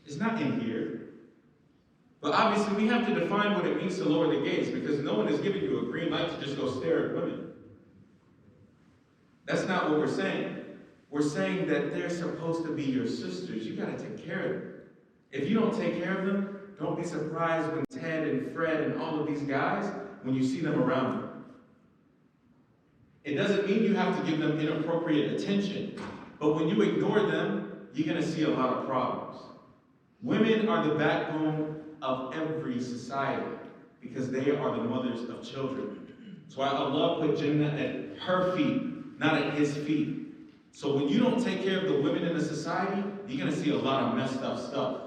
It's not in here. But obviously we have to define what it means to lower the gaze, because no one is giving you a green light to just go stare at women. That's not what we're saying. We're saying that they're supposed to be your sisters. You gotta take care of them. If you don't take care of them, don't be surprised when Ted and Fred and all of these guys, when you see them around them. It doesn't mean you have to give them inappropriate attention, but when you ignore them, you're gonna see a lot of problems. Women are the backbone of every society because they are the mothers of children. That's why Allah put Jannah at her feet, not at his feet. So when you don't take care of the women in the society, you're gonna see a lot of messed up stuff.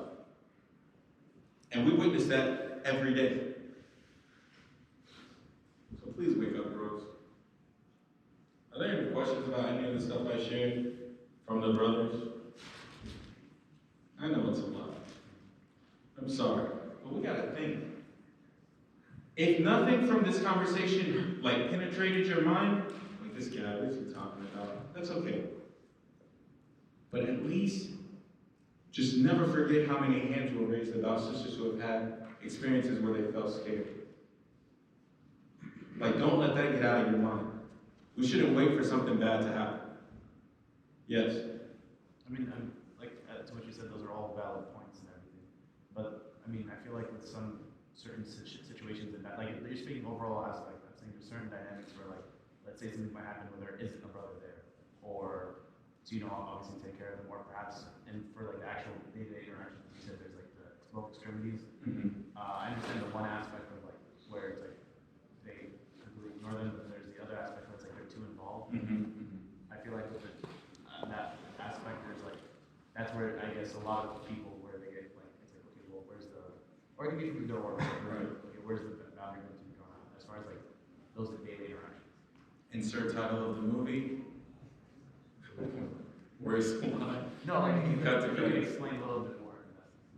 And we witness that every day. So please wake up, bros. Are there any questions about any of the stuff I shared from the brothers? I know it's a lot. I'm sorry, but we gotta think. If nothing from this conversation like penetrated your mind, like this guy, what is he talking about? That's okay. But at least just never forget how many hands were raised about sisters who have had experiences where they felt scared. Like, don't let that get out of your mind. We shouldn't wait for something bad to happen. Yes? I mean, to what you said, those are all valid points and everything. But, I mean, I feel like with some certain situations, like, you're speaking overall aspect, I'm saying there's certain dynamics where, like, let's say something might happen where there isn't a brother there, or, so, you know, obviously take care of them, or perhaps, and for, like, the actual day-to-day interactions, you said there's, like, the both extremities. I understand the one aspect of, like, where it's, like, they completely ignore them, but there's the other aspect where it's, like, they're too involved. Mm-hmm. I feel like with that aspect, there's like, that's where I guess a lot of people where they get like, it's like, okay, well, where's the, or it can be from the door, Right. okay, where's the boundary going to be drawn out, as far as like, those daily interactions. Insert title of the movie. Where's the line? No, like, you Cut to can cut. explain a little bit more.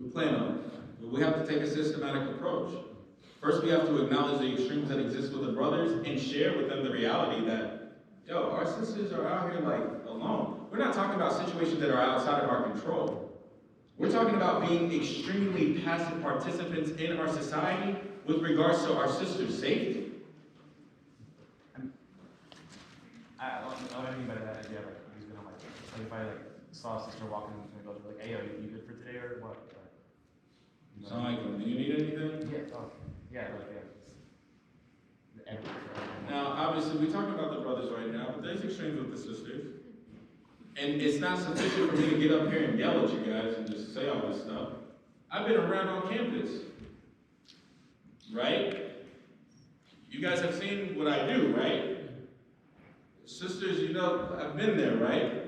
We plan on it. But we have to take a systematic approach. First, we have to acknowledge the extremes that exist with the brothers and share with them the reality that, yo, our sisters are out here like alone. We're not talking about situations that are outside of our control. We're talking about being extremely passive participants in our society with regards to our sisters' safety. I don't mean by that idea, like, he's gonna like if I like saw a sister walking, he's gonna go like, hey, yo, you good for today or what? Like, Sound like, do you need anything? yeah, oh, yeah, like, yeah. Now, obviously, we're talking about the brothers right now, but there's extremes with the sisters. And it's not sufficient for me to get up here and yell at you guys and just say all this stuff. I've been around on campus, right? You guys have seen what I do, right? Sisters, you know, I've been there, right?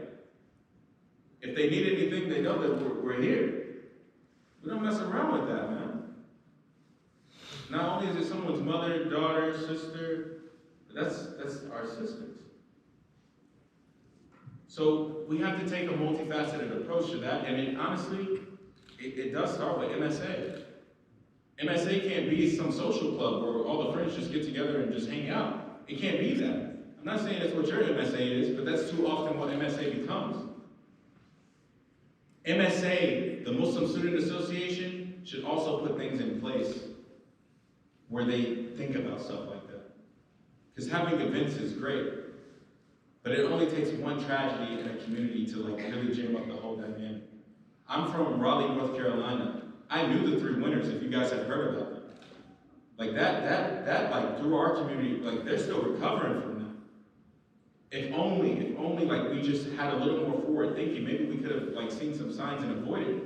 If they need anything, they know that we're here. We don't mess around with that, man. Not only is it someone's mother, daughter, sister, but that's our sisters. So we have to take a multifaceted approach to that, and honestly, it does start with MSA. MSA can't be some social club where all the friends just get together and just hang out. It can't be that. I'm not saying that's what your MSA is, but that's too often what MSA becomes. MSA, the Muslim Student Association, should also put things in place where they think about stuff like that. Because having events is great, but it only takes one tragedy in a community to like really jam up the whole dynamic. I'm from Raleigh, North Carolina. I knew the 3 winners, if you guys have heard about them. Like that like through our community, like they're still recovering from that. If only like we just had a little more forward thinking, maybe we could have like seen some signs and avoided it.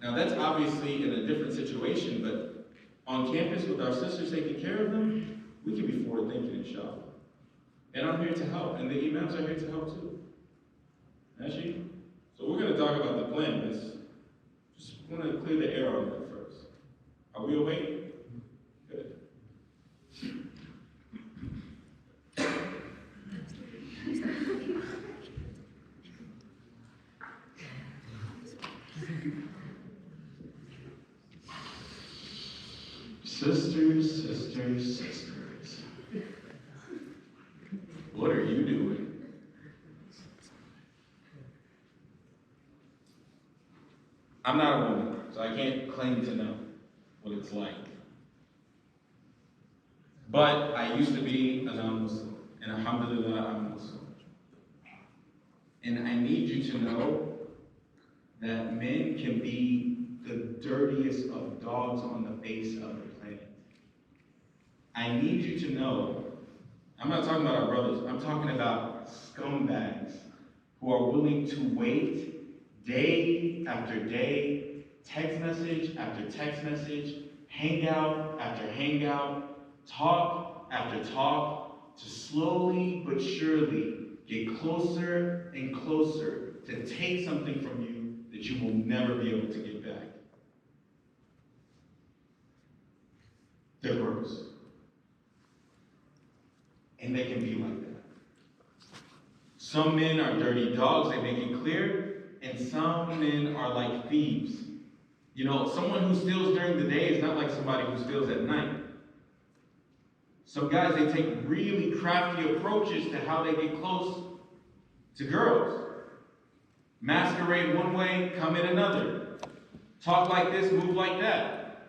Now that's obviously in a different situation, but on campus with our sisters taking care of them, we can be forward thinking, inshallah. And I'm here to help, and the imams are here to help too. Actually, so we're going to talk about the plan, miss. Just want to clear the air on that first. Are we awake? Good. Sisters, sisters, sisters. What are you doing? I'm not a woman, so I can't claim to know what it's like. But I used to be a non-Muslim, and alhamdulillah, I'm Muslim. And I need you to know that men can be the dirtiest of dogs on the face of the planet. I need you to know, I'm not talking about our brothers, I'm talking about scumbags who are willing to wait day after day, text message after text message, hangout after hangout, talk after talk, to slowly but surely get closer and closer to take something from you that you will never be able to get back. They're gross. And they can be like that. Some men are dirty dogs, they make it clear, and some men are like thieves. You know, someone who steals during the day is not like somebody who steals at night. Some guys, they take really crafty approaches to how they get close to girls. Masquerade one way, come in another. Talk like this, move like that.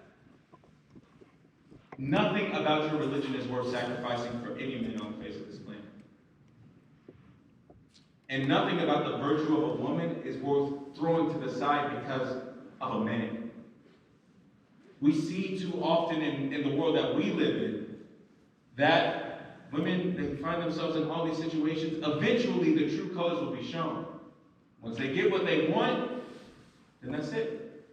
Nothing about your religion is worth sacrificing for any man on the face of this planet. And nothing about the virtue of a woman is worth throwing to the side because of a man. We see too often in the world that we live in that women, they find themselves in all these situations. Eventually, the true colors will be shown. Once they get what they want, then that's it.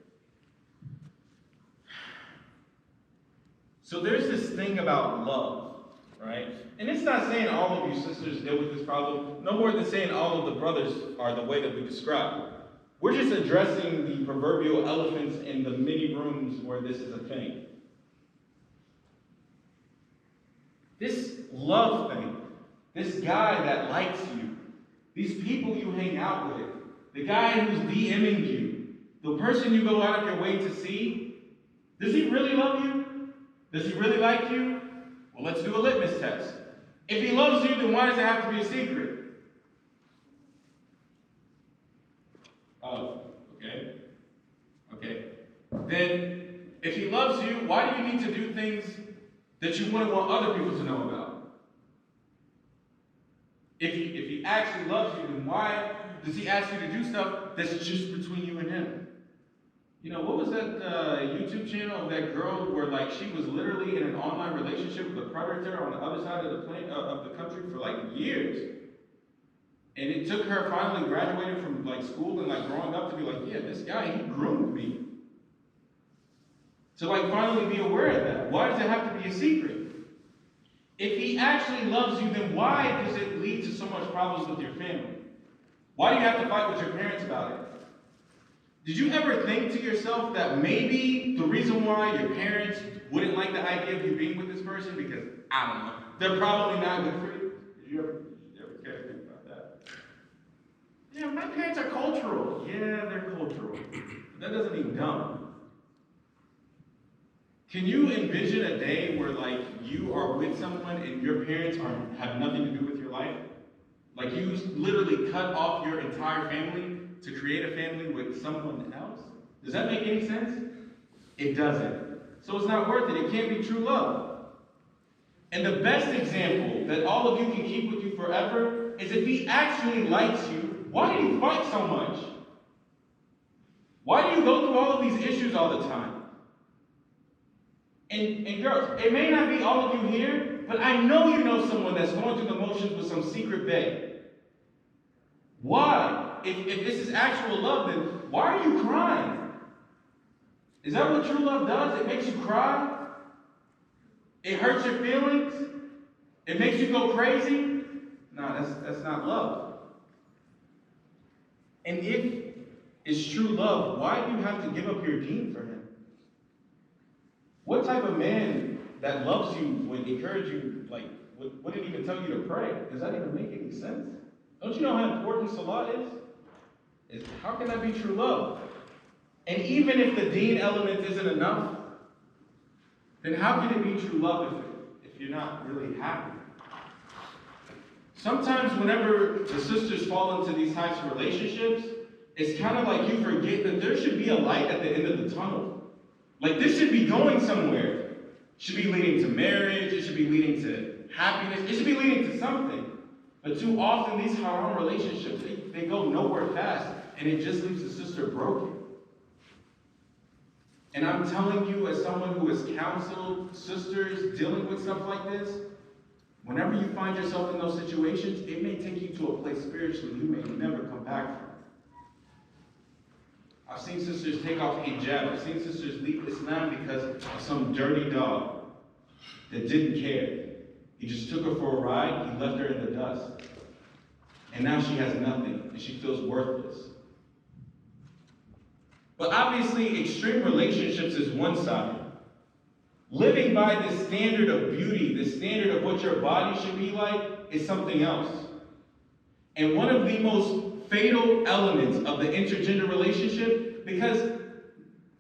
So there's this thing about love. right? And it's not saying all of you sisters deal with this problem, no more than saying all of the brothers are the way that we describe. We're just addressing the proverbial elephants in the many rooms where this is a thing. This love thing, this guy that likes you, these people you hang out with, the guy who's DMing you, the person you go out of your way to see, does he really love you? Does he really like you? Well, let's do a litmus test. If he loves you, then why does it have to be a secret? Oh, okay. Okay. Then, if he loves you, why do you need to do things that you wouldn't want other people to know about? If he actually loves you, then why does he ask you to do stuff that's just between you and him? You know, what was that YouTube channel of that girl where, like, she was literally in an online relationship with a predator on the other side of the country for, like, years? And it took her finally graduating from, like, school and, like, growing up to be like, yeah, this guy, he groomed me. To, like, finally be aware of that. Why does it have to be a secret? If he actually loves you, then why does it lead to so much problems with your family? Why do you have to fight with your parents about it? Did you ever think to yourself that maybe the reason why your parents wouldn't like the idea of you being with this person, because, I don't know, they're probably not good for you? Did you ever care to think about that? Yeah, my parents are cultural. Yeah, they're cultural. But that doesn't mean dumb. Can you envision a day where, like, you are with someone and your parents have nothing to do with your life? Like, you literally cut off your entire family to create a family with someone else? Does that make any sense? It doesn't. So it's not worth it. It can't be true love. And the best example that all of you can keep with you forever is if he actually likes you, why do you fight so much? Why do you go through all of these issues all the time? And girls, it may not be all of you here, but I know you know someone that's going through the motions with some secret bae. Why? If this is actual love, then why are you crying? Is that what true love does? It makes you cry? It hurts your feelings? It makes you go crazy? No, that's not love. And if it's true love, why do you have to give up your deen for him? What type of man that loves you would encourage you, like, wouldn't even tell you to pray? Does that even make any sense? Don't you know how important Salah is? How can that be true love? And even if the deen element isn't enough, then how can it be true love if you're not really happy? Sometimes whenever the sisters fall into these types of relationships, it's kind of like you forget that there should be a light at the end of the tunnel. Like, this should be going somewhere. It should be leading to marriage. It should be leading to happiness. It should be leading to something. But too often, these haram relationships, they go nowhere fast, and it just leaves the sister broken. And I'm telling you, as someone who has counseled sisters dealing with stuff like this, whenever you find yourself in those situations, it may take you to a place spiritually you may never come back from. I've seen sisters take off hijab. I've seen sisters leave Islam because of some dirty dog that didn't care. He just took her for a ride. He left her in the dust. And now she has nothing, and she feels worthless. But obviously, extreme relationships is one side. Living by the standard of beauty, the standard of what your body should be like, is something else. And one of the most fatal elements of the intergender relationship, because,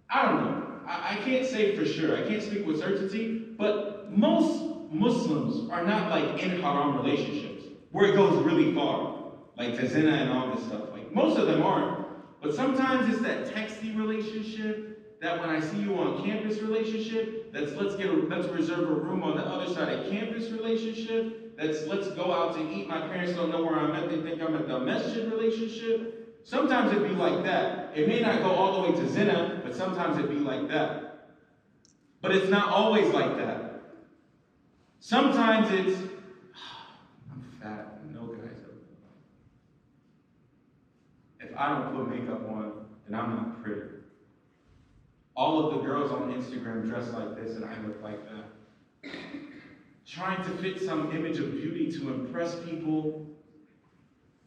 I don't know, I can't say for sure, I can't speak with certainty, but most Muslims are not like in haram relationships, where it goes really far, like to zina and all this stuff. Like, most of them aren't. But sometimes it's that texty relationship, that when I see you on campus relationship, let's reserve a room on the other side of campus relationship, let's go out to eat, my parents don't know where I'm at, they think I'm at the masjid relationship. Sometimes it'd be like that. It may not go all the way to zina, but sometimes it'd be like that. But it's not always like that. Sometimes it's, I'm fat, no guys ever. If I don't put makeup on, then I'm not pretty. All of the girls on Instagram dress like this and I look like that. trying to fit some image of beauty to impress people.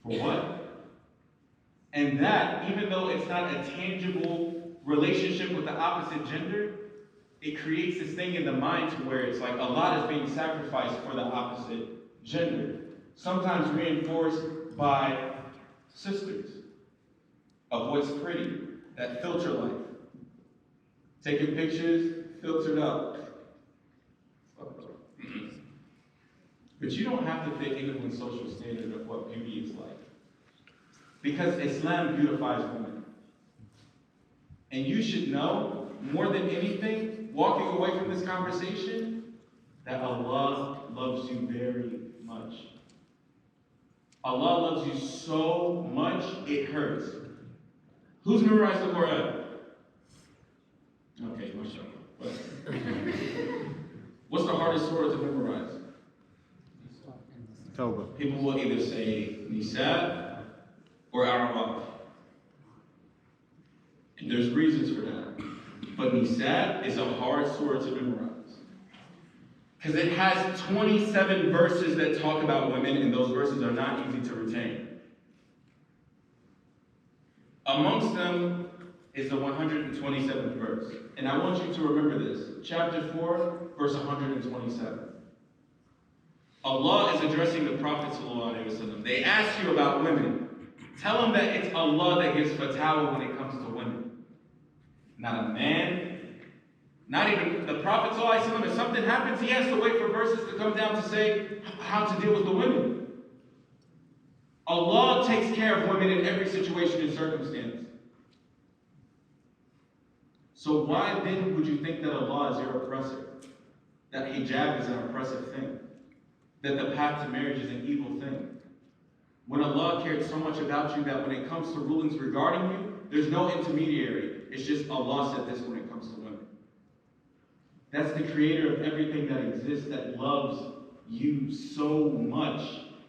For what? And that, even though it's not a tangible relationship with the opposite gender, it creates this thing in the mind to where it's like a lot is being sacrificed for the opposite gender. Sometimes reinforced by sisters of what's pretty, that filter life. Taking pictures, filtered up. But you don't have to fit anyone's social standard of what beauty is like. Because Islam beautifies women. And you should know, more than anything, walking away from this conversation, that Allah loves you very much. Allah loves you so much, it hurts. Who's memorized the Quran? Okay, mashallah. What's the hardest surah to memorize? Tawbah. People will either say Nisa or Arafah. And there's reasons for that. But Nisa is a hard surah to memorize. Because it has 27 verses that talk about women, and those verses are not easy to retain. Amongst them is the 127th verse. And I want you to remember this. Chapter 4, verse 127. Allah is addressing the Prophet ﷺ. They ask you about women. Tell them that it's Allah that gives fatwa when it comes to women. Not a man. Not even the Prophet ﷺ. If something happens, he has to wait for verses to come down to say how to deal with the women. Allah takes care of women in every situation and circumstance. So why then would you think that Allah is your oppressor? That hijab is an oppressive thing? That the path to marriage is an evil thing? When Allah cared so much about you that when it comes to rulings regarding you, there's no intermediary. It's just Allah said this when it comes to women. That's the creator of everything that exists that loves you so much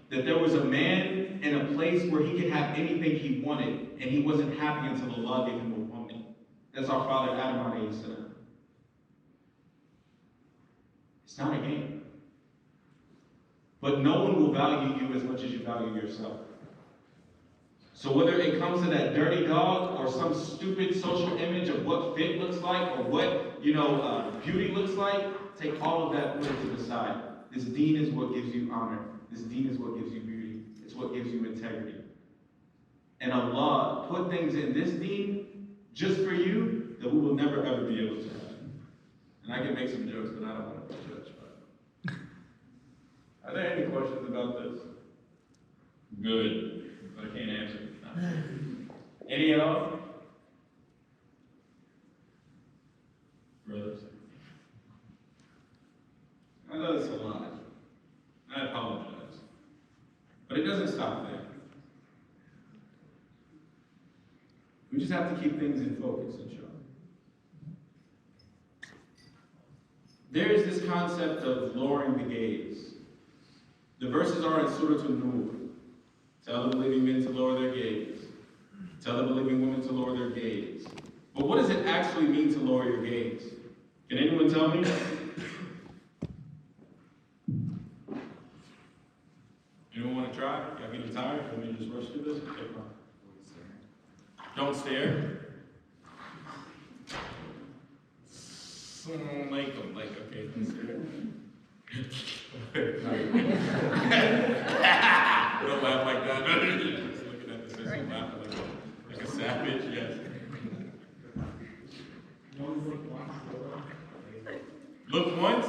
that there was a man in a place where he could have anything he wanted and he wasn't happy until Allah gave him a woman. That's our father Adam alayhi salam. It's not a game. But no one will value you as much as you value yourself. So whether it comes to that dirty dog or some stupid social image of what fit looks like or what, beauty looks like, take all of that, put it to the side. This deen is what gives you honor. This deen is what gives you beauty. It's what gives you integrity. And Allah put things in this deen just for you that we will never ever be able to have. And I can make some jokes, but I don't want to judge. Are there any questions about this? Good, but I can't answer. Any at all? Brothers? I know it's a lot. I apologize. But it doesn't stop there. We just have to keep things in focus, inshallah. There is this concept of lowering the gaze. The verses are in Surah An-Nur. Tell the believing men to lower their gaze. Tell the believing women to lower their gaze. But what does it actually mean to lower your gaze? Can anyone tell me? Anyone want to try? Y'all getting tired? Can we just rush through this? Okay, fine. Don't stare. Okay, don't stare. Don't laugh like that. Just looking at the system, laughing like a savage, yes. Look once.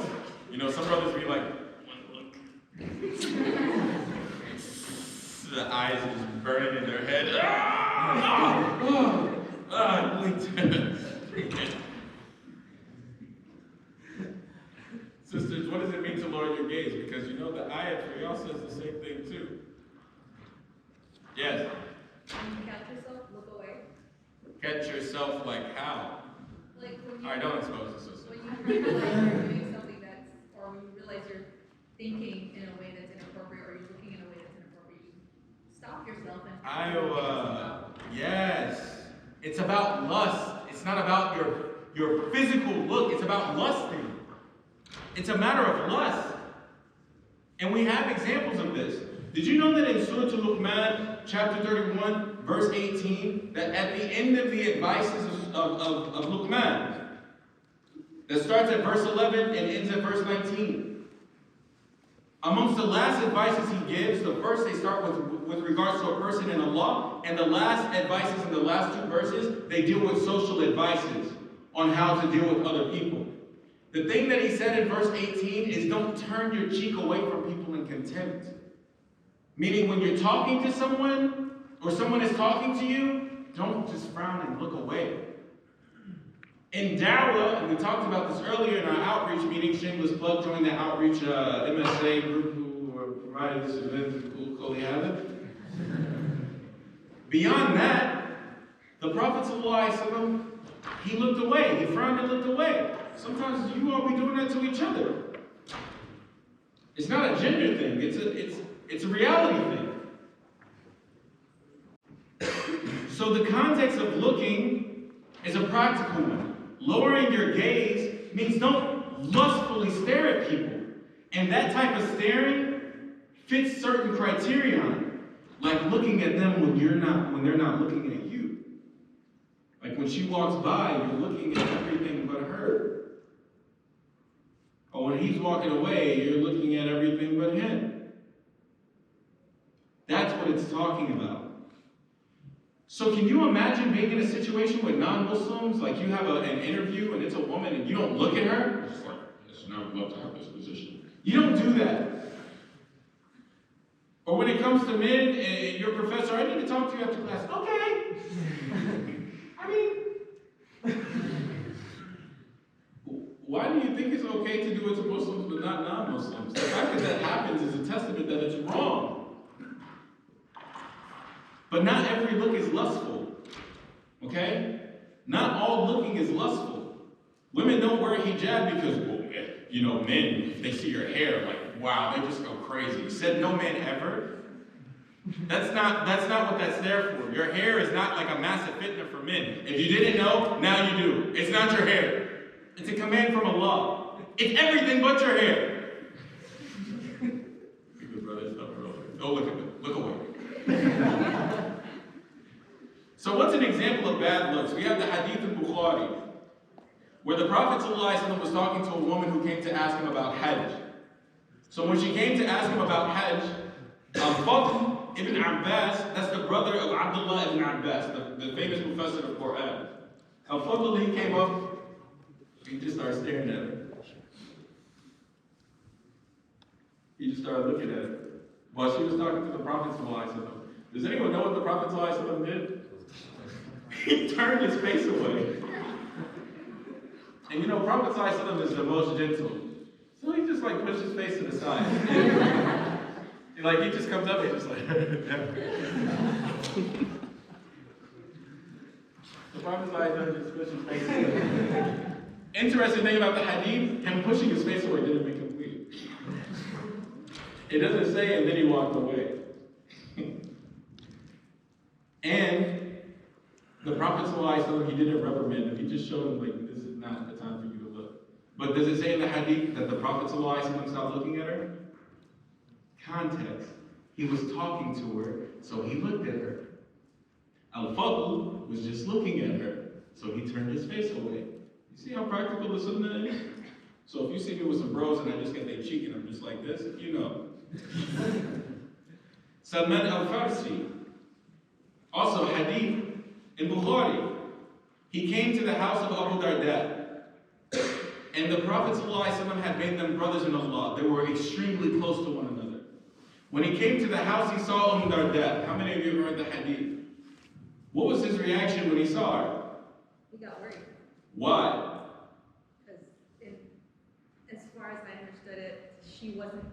Some brothers be like, one look. The eyes are just burning in their head. Sisters, what does it mean to lower your gaze? Because the ayat for y'all says the same thing too. Yes? When you catch yourself, look away. Catch yourself like how? Like when you... Alright, don't expose us, sister. When you realize you're doing something or when you realize you're thinking in a way that's inappropriate or you're looking in a way that's inappropriate, you stop yourself and... Yes. It's about lust. It's not about your physical look. It's about lusting. It's a matter of lust. And we have examples of this. Did you know that in Surah Al-Luqman, chapter 31, verse 18, that at the end of the advices of Luqman, that starts at verse 11 and ends at verse 19. Amongst the last advices he gives, the first they start with regards to a person in Allah, and the last advices in the last two verses, they deal with social advices on how to deal with other people. The thing that he said in verse 18 is don't turn your cheek away from people in contempt. Meaning when you're talking to someone, or someone is talking to you, don't just frown and look away. In Dawah, and we talked about this earlier in our outreach meeting, shameless plug, join the outreach MSA group who provided this event, Kuli Hadith. Beyond that, the Prophet _, he looked away. He frowned and looked away. Sometimes you all be doing that to each other. It's not a gender thing. It's a reality thing. So the context of looking is a practical one. Lowering your gaze means don't lustfully stare at people. And that type of staring fits certain criterion. Like looking at them when they're not looking at you. Like when she walks by, you're looking at everything but her. Or when he's walking away, you're looking at everything but him. That's what it's talking about. So can you imagine being in a situation with non-Muslims, like you have an interview and it's a woman and you don't look at her? It's like, yes, no, I'd love to have this position. You don't do that. Or when it comes to men, and your professor, I need to talk to you after class. Okay. I mean, why do you think it's okay to do it to Muslims but not non-Muslims? The fact that that happens is a testament that it's wrong. But not every look is lustful, okay? Not all looking is lustful. Women don't wear hijab because, well, men, if they see your hair, like, wow, they just go crazy. Said no man ever. That's not what that's there for. Your hair is not like a massive fitna for men. If you didn't know, now you do. It's not your hair. It's a command from Allah. It's everything but your hair. Don't look at me. Look away. So what's an example of bad looks? We have the hadith in Bukhari, where the Prophet ﷺ was talking to a woman who came to ask him about Hajj. So when she came to ask him about Hajj, Al-Fadl ibn Abbas, that's the brother of Abdullah ibn Abbas, the famous professor of Quran. Al-Fadl, he came up, he just started staring at her. He just started looking at her. While she was talking to the Prophet ﷺ. Does anyone know what the Prophet ﷺ did? He turned his face away. And Prophet ﷺ is the most gentle. So he just pushed his face to the side. He just comes up and just The Prophet ﷺ just pushed his face away. Interesting thing about the hadith, him pushing his face away didn't make him weak. It doesn't say, and then he walked away. And the Prophet ﷺ, he didn't reprimand him. He just showed him, this is not the time for you to look. But does it say in the hadith that the Prophet ﷺ stopped looking at her? Context. He was talking to her, so he looked at her. Al-Fadl was just looking at her, so he turned his face away. You see how practical the sunnah is? So if you see me with some bros and I just get their cheek and I'm just like this, you know. Salman al-Farsi, also hadith in Bukhari. He came to the house of Abu Darda. And the Prophet ﷺ had made them brothers in Allah. They were extremely close to one another. When he came to the house, he saw Abu Darda. How many of you have heard the hadith? What was his reaction when he saw her? He got worried. Why? Because as far as I understood it, she wasn't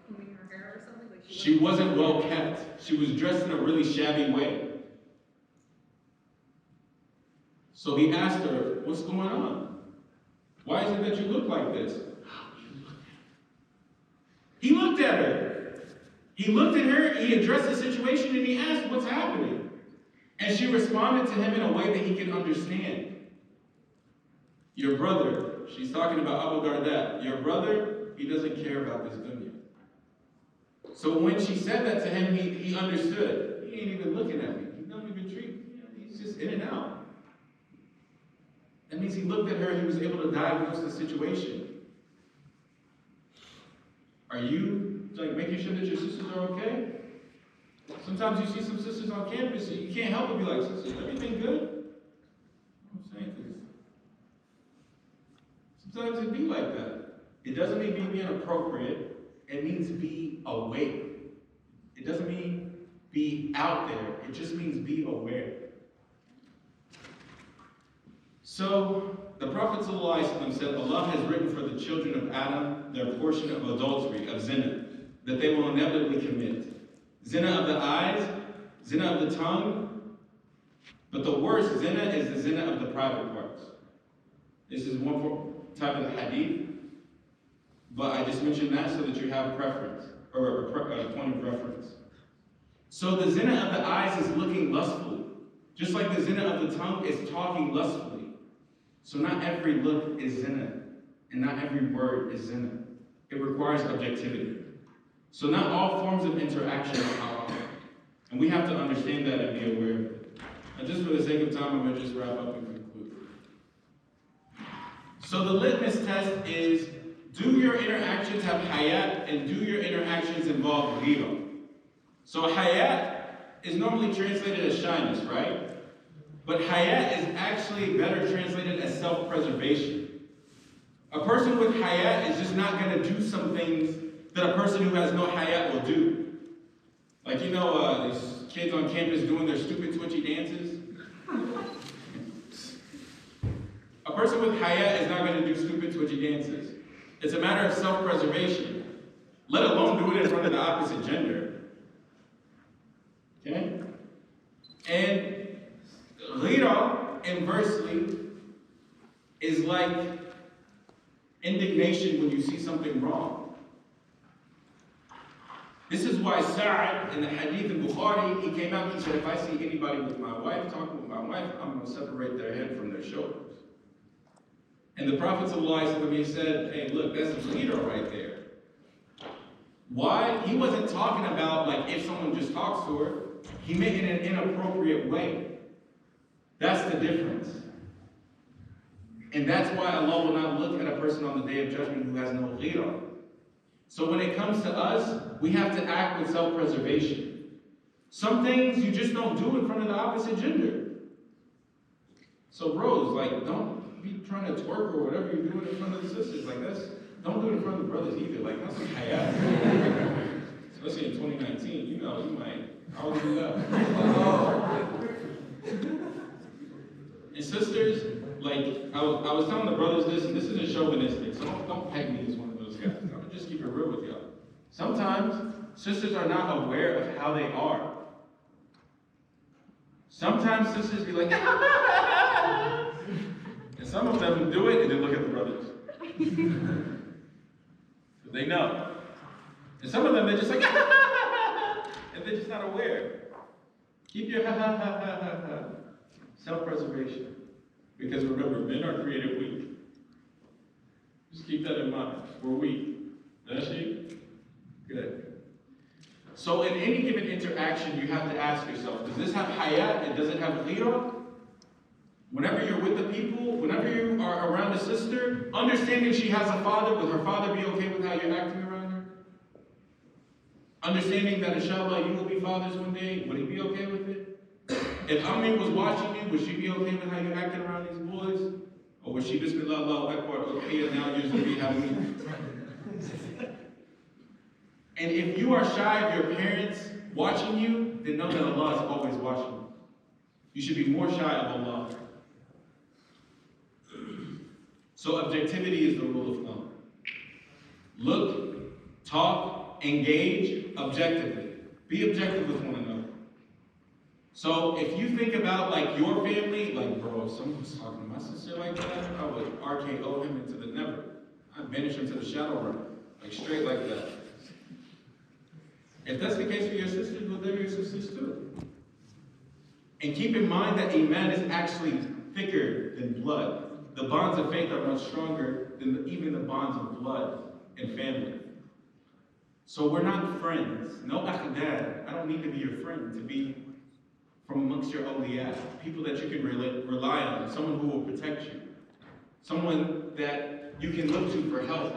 combing her hair or something. She wasn't well kept. She was dressed in a really shabby way. So he asked her, what's going on? Why is it that you look like this? He looked at her. He looked at her, he addressed the situation, and he asked, what's happening? And she responded to him in a way that he could understand. Your brother, she's talking about Abu Darda, your brother, he doesn't care about this dunya. So when she said that to him, he understood. He ain't even looking at me. He don't even treat, he's just in and out. That means he looked at her, he was able to diagnose the situation. Are you like making sure that your sisters are okay? Sometimes you see some sisters on campus, you can't help but be like, "Sister, is everything good?" I'm saying, 'cause sometimes it be like that. It doesn't mean be inappropriate. It means be awake. It doesn't mean be out there. It just means be aware. So, the Prophet ﷺ said, Allah has written for the children of Adam their portion of adultery, of zina, that they will inevitably commit. Zina of the eyes, zina of the tongue, but the worst zina is the zina of the private parts. This is one type of the hadith, but I just mentioned that so that you have preference, or a point of reference. So the zina of the eyes is looking lustfully, just like the zina of the tongue is talking lustfully. So not every look is zina, and not every word is zina. It requires objectivity. So not all forms of interaction are haram. And we have to understand that and be aware of it. And just for the sake of time, I'm going to just wrap up and conclude. So the litmus test is, do your interactions have hayat, and do your interactions involve ghira? So hayat is normally translated as shyness, right? But hayat is actually better translated as self-preservation. A person with hayat is just not going to do some things that a person who has no hayat will do. Like, these kids on campus doing their stupid twitchy dances. A person with hayat is not going to do stupid twitchy dances. It's a matter of self-preservation, let alone do it in front of the opposite gender. Okay? And ghira, inversely, is like indignation when you see something wrong. This is why Sa'ad in the hadith in Bukhari, he came out and he said, if I see anybody with my wife, talking with my wife, I'm going to separate their head from their shoulders. And the Prophet ﷺ, he said, hey, look, that's ghira right there. Why? He wasn't talking about like if someone just talks to her. He meant it in an inappropriate way. That's the difference. And that's why Allah will not look at a person on the Day of Judgment who has no ghira. So when it comes to us, we have to act with self-preservation. Some things you just don't do in front of the opposite gender. So bros, like, don't be trying to twerk or whatever you're doing in front of the sisters. Like, don't do it in front of the brothers either. Like, that's some hayat. Especially in 2019, you might. How would you know? And sisters, like, I was telling the brothers this, and this isn't chauvinistic, so don't peg me as one of those guys. I'm gonna just keep it real with y'all. Sometimes sisters are not aware of how they are. Sometimes sisters be like, and some of them do it and then look at the brothers. But they know. And some of them, they're just like, and they're just not aware. Keep your self-preservation. Because remember, men are created weak. Just keep that in mind. We're weak. That's you? Good. So in any given interaction, you have to ask yourself, does this have hayat and does it have ghira? Whenever you're with the people, whenever you are around a sister, understanding she has a father, will her father be okay with how you're acting around her? Understanding that inshallah you will be fathers one day, would he be okay with it? If Ammi was watching you, would she be okay with how you acted around these boys? Or would she Bismillah, Allahu Akbar, okay, and now you're going to be having me? And if you are shy of your parents watching you, then know that Allah is always watching you. You should be more shy of Allah. So objectivity is the rule of thumb. Look, talk, engage objectively. Be objective with one another. So if you think about like your family, like bro, if someone was talking to my sister like that, I would RKO him into the never. I'd banish him to the shadow realm, like straight like that. If that's the case for your sisters, well, they're your sisters too. And keep in mind that Iman is actually thicker than blood. The bonds of faith are much stronger than even the bonds of blood and family. So we're not friends. No akhdad. I don't need to be your friend to be from amongst your awliya. People that you can rely on. Someone who will protect you. Someone that you can look to for help.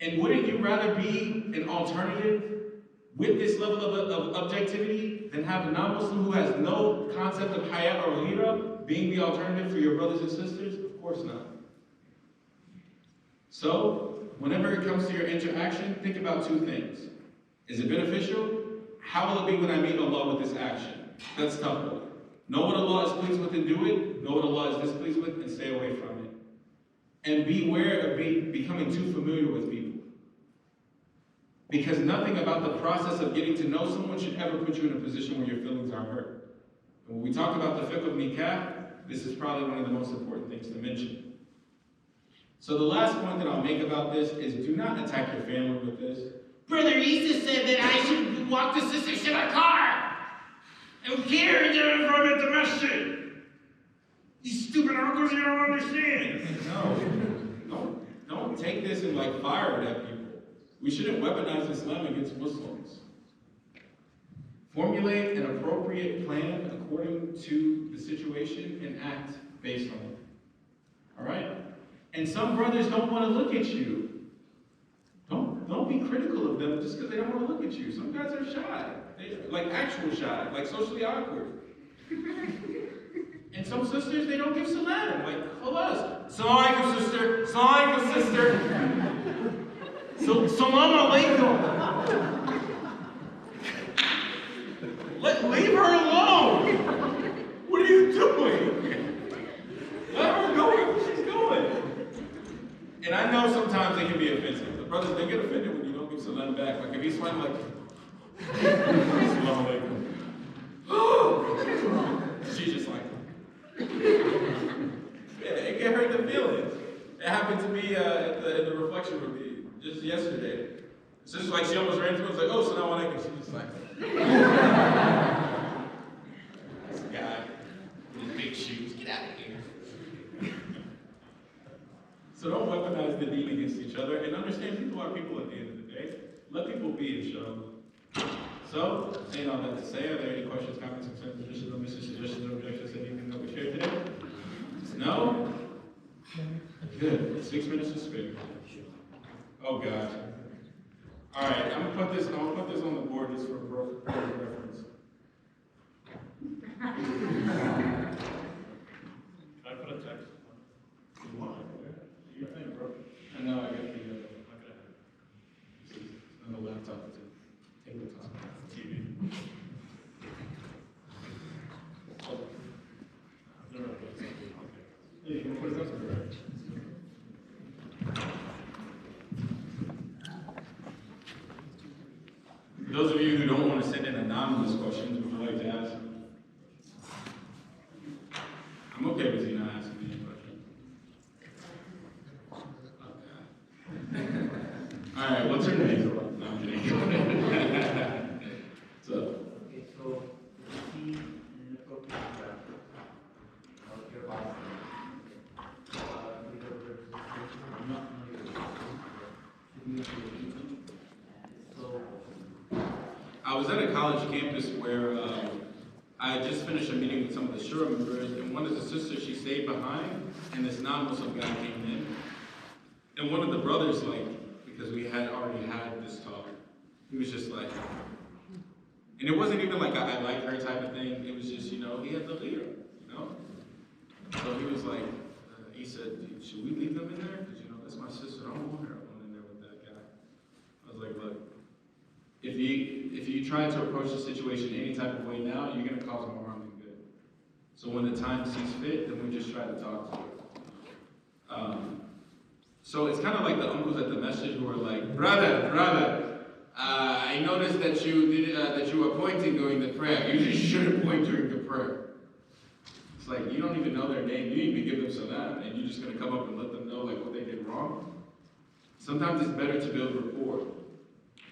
And wouldn't you rather be an alternative with this level of objectivity than have a non-Muslim who has no concept of haya or ghira being the alternative for your brothers and sisters? Of course not. So, whenever it comes to your interaction, think about two things. Is it beneficial? How will it be when I meet Allah with this action? That's taqwa. Know what Allah is pleased with and do it. Know what Allah is displeased with and stay away from it. And beware of becoming too familiar with people. Because nothing about the process of getting to know someone should ever put you in a position where your feelings are hurt. And when we talk about the fiqh of nikah, this is probably one of the most important things to mention. So the last point that I'll make about this is do not attack your family with this. Brother Issa said that I should walk the sister to my car and carry them from at the masjid. You stupid uncles, you don't understand. No, don't take this and like fire it at people. We shouldn't weaponize Islam against Muslims. Formulate an appropriate plan according to the situation and act based on it. All right? And some brothers don't want to look at you. Don't be critical of them just because they don't want to look at you. Some guys are shy. They're like actual shy, like socially awkward. And some sisters, they don't give salam. Like, khalas. Salam alaikum, sister. Salam alaikum, sister. So, salam alaikum. Leave her alone. What are you doing? Let her go wherever she's going. And I know sometimes they can be offensive. The brothers, they get offended when you don't give salam back. Like if he's smiling like, salam alaikum. She's just like, yeah, it can hurt the feelings. It happened to me in the reflection room just yesterday. It's just like she almost ran to me and was like, oh, salam alaikum. She just like, this guy with his big shoes, get out of here. So don't weaponize the deen against each other and understand people are people at the end of the day. Let people be, inshallah. So, saying all that to say, are there any questions, comments, concerns, additions, omissions, suggestions, or objections, anything that we shared today? No? Good. 6 minutes to spare. Oh gosh. Alright, I'm gonna put this on the board just for reference. Can I put a text? Why? You think, bro? I know, I got the laptop, it's a tabletop, TV. Oh. No, okay. Yeah, you can put it up there. For those of you who don't want to send in anonymous questions, would you like to ask? I'm okay with you not asking me any questions. All right, what's her name? No, I'm kidding. So. Okay, so see in the appropriate practice of your body, not so. I was at a college campus where I had just finished a meeting with some of the shura members, and one of the sisters, she stayed behind, and this non-Muslim guy came in. And one of the brothers, like, because we had already had this talk, he was just like, and it wasn't even like I like her type of thing, it was just, he had the leader, So he was like, he said, should we leave them in there? Because, that's my sister, I don't want her alone in there with that guy. I was like, look, if you try to approach the situation any type of way now, you're going to cause more harm than good. So when the time sees fit, then we just try to talk to her. So it's kind of like the uncles at the message who are like, brother, I noticed that you were pointing during the prayer. You just shouldn't point during the prayer. It's like you don't even know their name. You didn't even give them salam, and you're just going to come up and let them know like what they did wrong. Sometimes it's better to build rapport.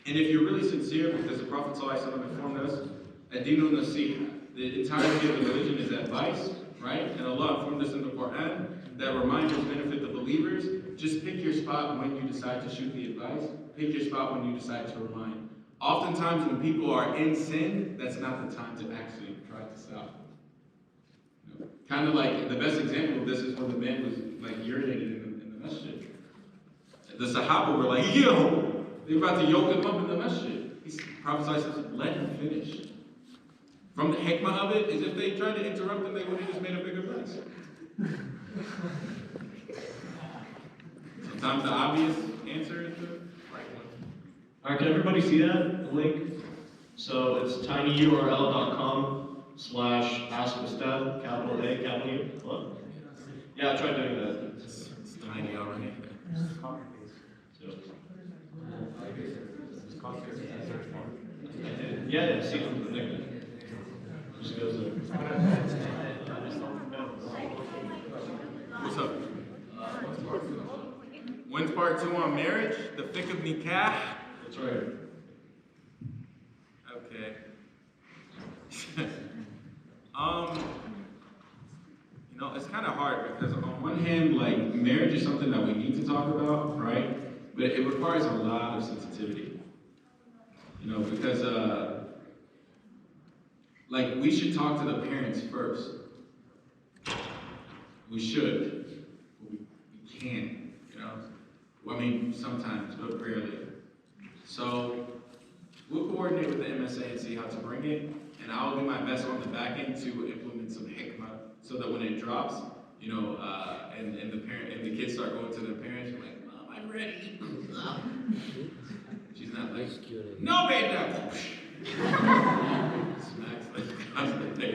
And if you're really sincere, because the Prophet ﷺ informed us, ad-dinu nasiha, the entirety of the religion is advice, right? And Allah informed us in the Quran that reminders benefit the believers. Just pick your spot when you decide to shoot the advice pick your spot when you decide to remind. Oftentimes when people are in sin, that's not the time to actually try to stop. Kind of like, the best example of this is when the man was like urinated in the masjid. The Sahaba were like, yo, they're about to yoke him up in the masjid. Prophet says, let him finish. From the hikmah of it, is if they tried to interrupt him, they would have just made a bigger mess. Sometimes the obvious answer is the right one. All right, can everybody see that, the link? So it's tinyurl.com/askustadh, capital A, capital U. Hello? Yeah, I tried doing that. It's tiny already. Yeah, see from the thing. Just goes there. What's up? When's part 2 on marriage? The fiqh of nikah? That's right. Okay. You know, it's kind of hard because on one hand, like, marriage is something that we need to talk about, right? But it requires a lot of sensitivity. You know, because, like, we should talk to the parents first. We should. But we can't, you know? Well, I mean, sometimes, but rarely. So, we'll coordinate with the MSA and see how to bring it, and I'll do my best on the back end to implement some hikmah, so that when it drops, you know, and the kids start going to their parents, I'm like, Mom, I'm ready. She's not like, no, baby, no. Smacks like constantly,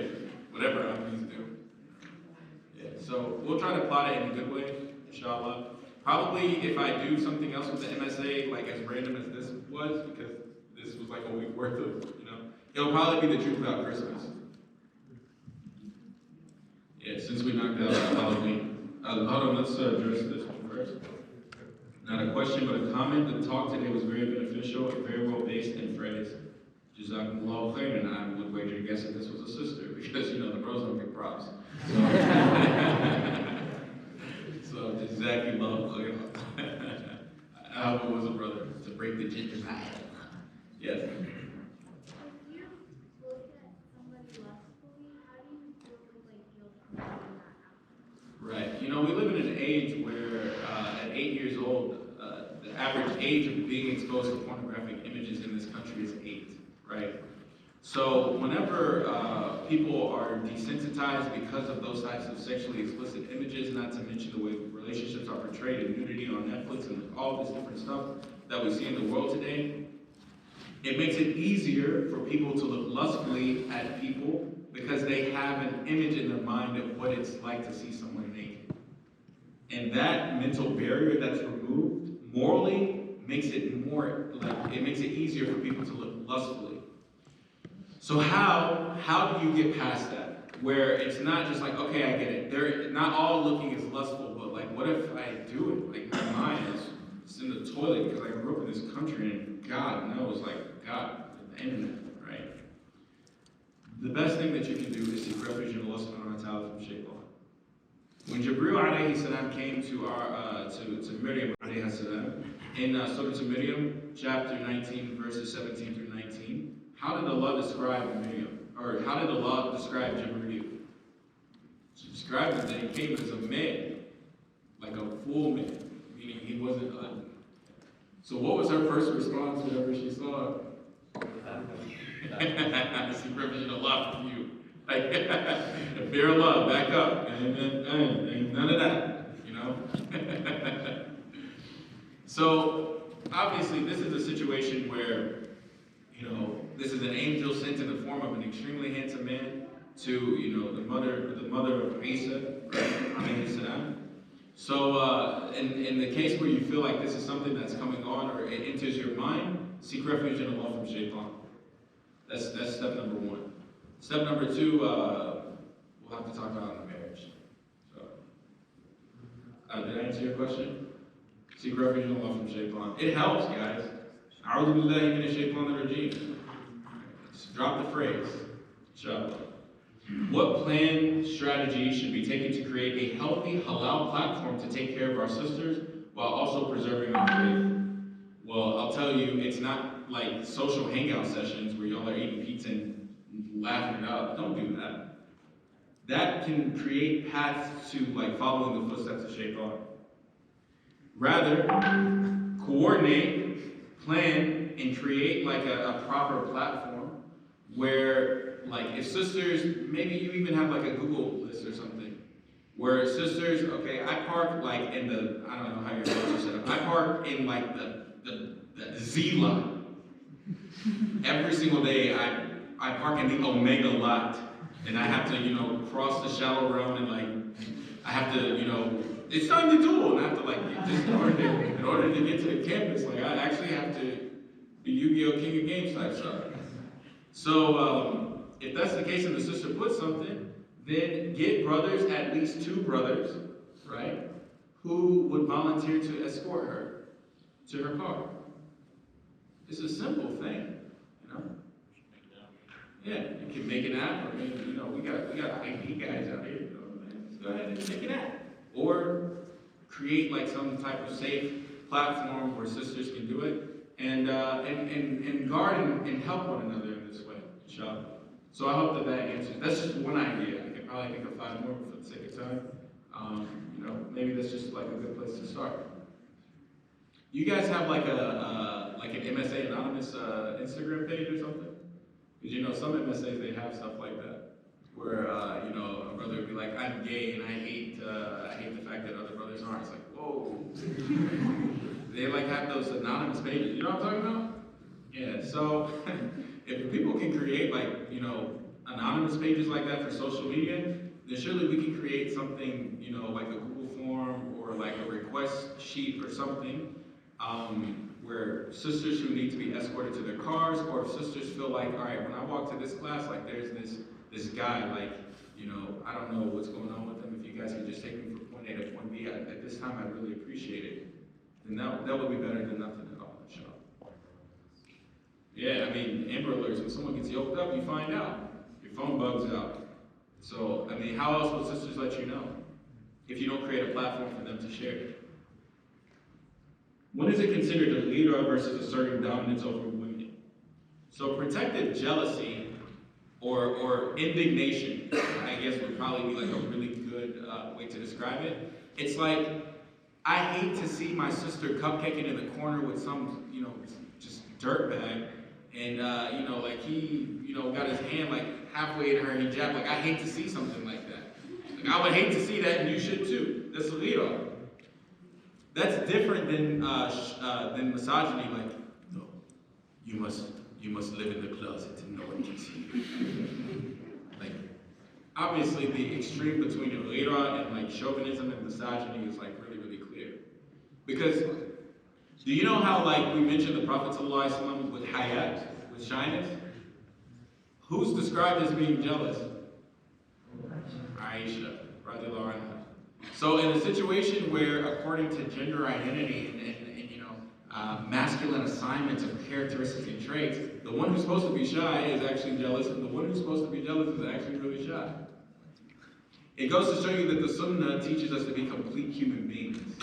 whatever aunties do. Yeah, so we'll try to plot it in a good way, inshallah. Probably if I do something else with the MSA, like as random as this was, because this was like a week worth of, you know, it'll probably be the truth about Christmas. Yeah, since we knocked out Halloween. Hold on, let's address this one first. Not a question, but a comment. The talk today was very beneficial and very well based in phrase. Jazakumullahu khairan, and I would wager to guess that this was a sister, because, you know, the bros don't get props. So Jazakumullahu khairan. I hope it was a brother, to break the gender tie. Yes. Right. You know, we live in an age where at 8 years old, the average age of being exposed to pornographic images in this country is 8, right? So whenever people are desensitized because of those types of sexually explicit images, not to mention the way relationships are portrayed in nudity on Netflix and all this different stuff that we see in the world today, it makes it easier for people to look lustfully at people because they have an image in their mind of what it's like to see someone naked. And that mental barrier that's removed morally makes it more, like, it makes it easier for people to look lustfully. So how do you get past that? Where it's not just like, okay, I get it. They're not all looking as lustful, but like, what if I do it? Like, my mind is in the toilet because I grew up in this country and God knows, like, God, the internet, right? The best thing that you can do is seek refuge in Allah subhanahu wa ta'ala from shaitan. When Jibreel alayhi salam came to Miriam alayhi salam, in Surah to Miriam, chapter 19, verses 17 through 19, how did Allah describe Miriam? Or how did Allah describe Jibreel? She described him that he came as a man, like a full man, meaning he wasn't ugly. So what was her first response whenever she saw him? I see refuge in Allah from you. Like, fear Allah, back up. And none of that, you know? So, obviously, this is a situation where, you know, this is an angel sent in the form of an extremely handsome man to, you know, the mother of Isa, alayhi salam. So, in the case where you feel like this is something that's coming on or it enters your mind, seek refuge in Allah from shaitan. That's step number 1. Step number 2, we'll have to talk about in the marriage. So, did I answer your question? Seek refuge in Allah from shaitan. It helps, guys. A'udhu billahi minash shaitanir rajeem. Just drop the phrase. Inshallah. What plan, strategy should be taken to create a healthy halal platform to take care of our sisters while also preserving our faith? Well, I'll tell you, it's not like social hangout sessions where y'all are eating pizza and laughing it up. Don't do that. That can create paths to like following the footsteps of Shaitan. Rather, coordinate, plan, and create like a proper platform where, like, if sisters, maybe you even have like a Google list or something, where sisters, okay, I park like in the, I don't know how your boats are set up, I park in like the Z lot. Every single day I park in the Omega lot, and I have to, you know, cross the shallow realm, and like, I have to, you know, it's time to duel, and I have to like, just in order to get to the campus, like I actually have to be Yu-Gi-Oh! King of Games type stuff. So if that's the case and the sister puts something, then get brothers, at least 2 brothers, right, who would volunteer to escort her to her car. It's a simple thing, you know? Yeah, you can make an app, or maybe, you know, we got IT guys out here, you know, man. Let's go ahead and make an app. Or create like some type of safe platform where sisters can do it, and guard and help one another in this way, inshallah. So I hope that answers. That's just one idea. I can probably think of 5 more, but for the sake of time, you know, maybe that's just like a good place to start. You guys have like like an MSA Anonymous Instagram page or something? Because you know some MSAs, they have stuff like that, where you know, a brother would be like, I'm gay and I hate the fact that other brothers aren't. It's like, whoa. They like have those anonymous pages. You know what I'm talking about? Yeah. So if people can create like, you know, anonymous pages like that for social media, then surely we can create something, you know, like a Google form or like a request sheet or something, where sisters who need to be escorted to their cars, or if sisters feel like, all right, when I walk to this class, like there's this guy, like, you know, I don't know what's going on with him. If you guys could just take me from point A to point B, at this time, I'd really appreciate it. Then that would be better than nothing at all, inshallah. Yeah, I mean, Amber Alerts, when someone gets yoked up, you find out. Your phone bugs out. So, I mean, how else will sisters let you know if you don't create a platform for them to share? When is it considered a leader versus asserting dominance over women? So protective jealousy or indignation, I guess would probably be like a really good way to describe it. It's like, I hate to see my sister cupcaking in the corner with some, you know, just dirtbag, and you know, like he, you know, got his hand like halfway in her hijab. Like, I hate to see something like that. Like, I would hate to see that, and you should too. That's a lead-off. That's different than misogyny. Like, no, you must live in the closet and no one can see you. Like, obviously, the extreme between a lead-off and like chauvinism and misogyny is like really, really clear. Because do you know how, like, we mentioned the Prophet ﷺ with hayat, with shyness? Who's described as being jealous? Aisha, radiallahu anha. So in a situation where, according to gender identity and you know, masculine assignments of characteristics and traits, the one who's supposed to be shy is actually jealous, and the one who's supposed to be jealous is actually really shy. It goes to show you that the Sunnah teaches us to be complete human beings,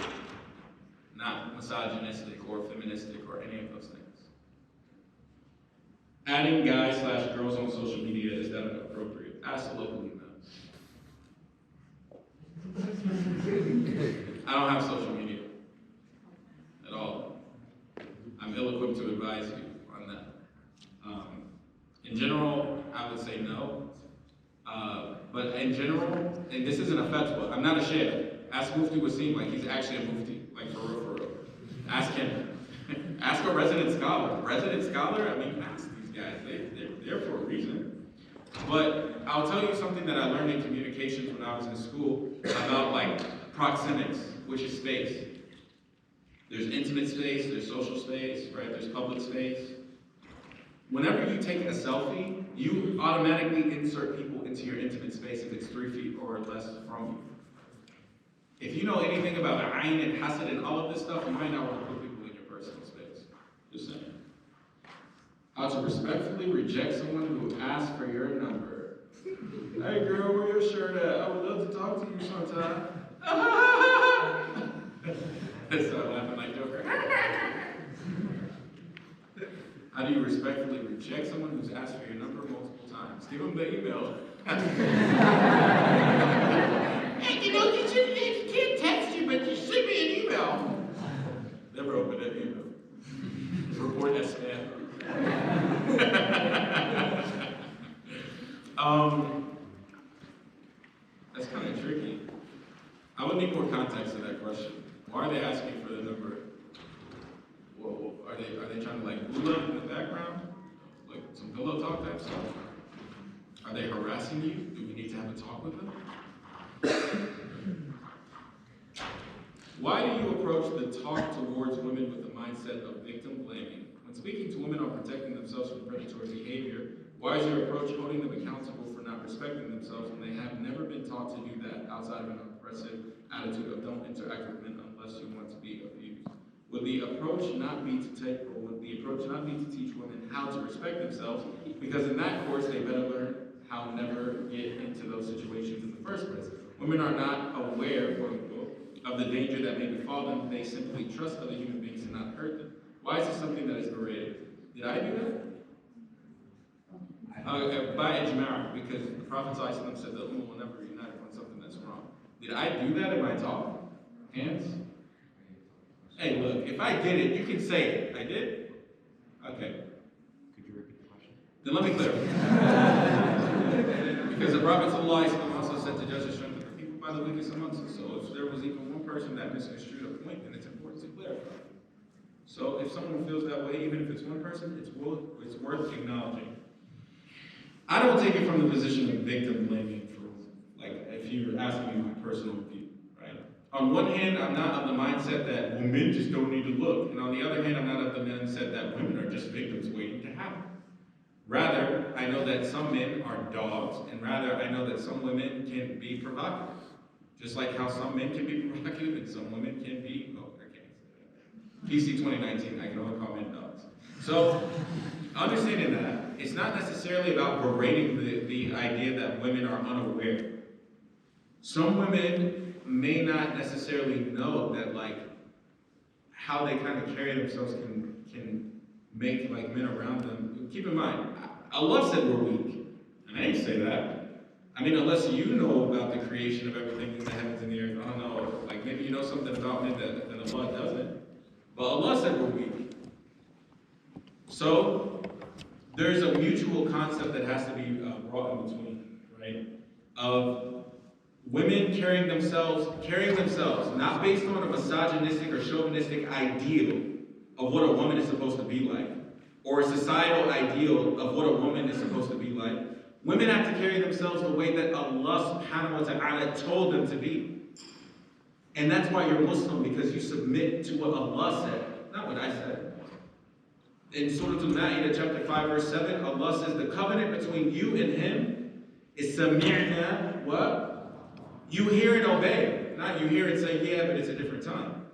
not misogynistic or feministic or any of those things. Adding guys/girls on social media, is that inappropriate? Absolutely not. I don't have social media at all. I'm ill-equipped to advise you on that. In general, I would say no. But in general, and this isn't a fatwa, I'm not a sheikh. Ask Mufti Wasim, like he's actually a Mufti, like for real, for real. Ask him. Ask a resident scholar. Resident scholar, I mean, ask these guys. They're there for a reason. But I'll tell you something that I learned in communications when I was in school about like proxemics, which is space. There's intimate space, there's social space, right? There's public space. Whenever you take a selfie, you automatically insert people into your intimate space if it's 3 feet or less from you. If you know anything about ayn and hasad and all of this stuff, you might not want to put people in your personal space. Just saying. How to respectfully reject someone who asks for your number. Hey girl, where your shirt at? I would love to talk to you sometime. So I'm laughing like Joker. How do you respectfully reject someone who's asked for your number multiple times? Give them the email. Hey, you know, you can't text you, but you send me an email. Never open that email. Report that spam. That's kind of tricky. I would need more context to that question. Why are they asking for the number? Well, are they trying to like glue up in the background? Like some pillow talk type stuff? Are they harassing you? Do we need to have a talk with them? Why do you approach the talk towards women with the mindset of victim blaming? When speaking to women on protecting themselves from predatory behavior, why is your approach holding them accountable for not respecting themselves when they have never been taught to do that outside of an oppressive attitude of don't interact with men unless you want to be abused? Would the approach not be to teach women how to respect themselves? Because in that course, they better learn how never get into those situations in the first place. Women are not aware, quote unquote, of the danger that may befall them. They simply trust other human beings and not hurt them. Why is this something that is berated? Did I do that? By ijma', because the Prophet ﷺ said the Ummah will never unite on something that's wrong. Did I do that in my talk? Hands? Hey, look, if I did it, you can say it. I did? Okay. Could you repeat the question? Then let me clarify. Because the Prophet ﷺ also said to judge the strength of the people by the weakest amongst us. So if there was even one person that misconstrued a point, then it's important to clarify. So if someone feels that way, even if it's one person, it's worth acknowledging. I don't take it from the position of victim blaming for, like, if you're asking me my personal view, right? On one hand, I'm not of the mindset that, well, men just don't need to look. And on the other hand, I'm not of the mindset that women are just victims waiting to happen. Rather, I know that some men are dogs, and rather, I know that some women can be provocative. Just like how some men can be provocative and some women can be, oh, I can't say that. PC 2019, I can only call men dogs. So, understanding that, it's not necessarily about berating the idea that women are unaware. Some women may not necessarily know that, like, how they kind of carry themselves can make, like, men around them. Keep in mind, Allah said we're weak, and I didn't say that. I mean, unless you know about the creation of everything in the heavens and the earth, I don't know, like, maybe you know something about men that Allah doesn't. But Allah said we're weak. So, there's a mutual concept that has to be brought in between, right? Of women carrying themselves not based on a misogynistic or chauvinistic ideal of what a woman is supposed to be like, or a societal ideal of what a woman is supposed to be like. Women have to carry themselves the way that Allah subhanahu wa ta'ala told them to be. And that's why you're Muslim, because you submit to what Allah said, not what I said. In Surah Al-Ma'idah, chapter 5, verse 7, Allah says the covenant between you and Him is sami'na, what? You hear and obey. Not you hear and say, yeah, but it's a different time.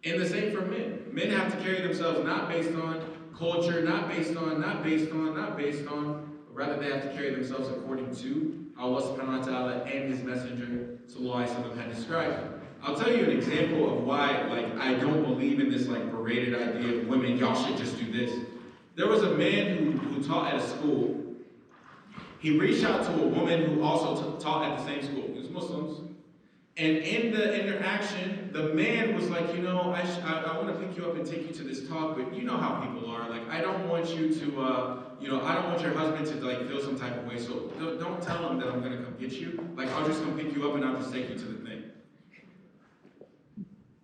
And the same for men. Men have to carry themselves not based on culture, not based on, but rather they have to carry themselves according to Allah subhanahu wa ta'ala and His Messenger sallallahu alaihi wasallam had described. I'll tell you an example of why, like, I don't believe in this, like, berated idea of women, y'all should just do this. There was a man who taught at a school. He reached out to a woman who also taught at the same school. He was Muslims. And in the interaction, the man was like, you know, I want to pick you up and take you to this talk, but you know how people are. Like, I don't want you to, I don't want your husband to, like, feel some type of way, so don't tell him that I'm going to come get you. Like, I'll just come pick you up and I'll just take you to the thing.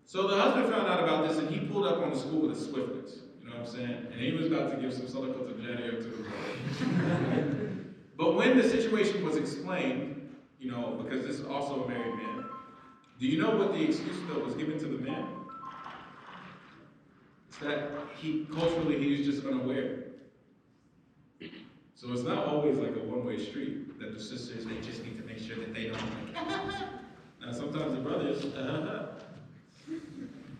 So the husband found out about this and he pulled up on the school with a swiftness, you know what I'm saying? And he was about to give some sadaqah to Jannah to the brother. But when the situation was explained, you know, because this is also a married man, do you know what the excuse that was given to the man? It's that culturally he was just unaware. So it's not always like a one-way street, that the sisters, they just need to make sure that they don't like, now sometimes the brothers,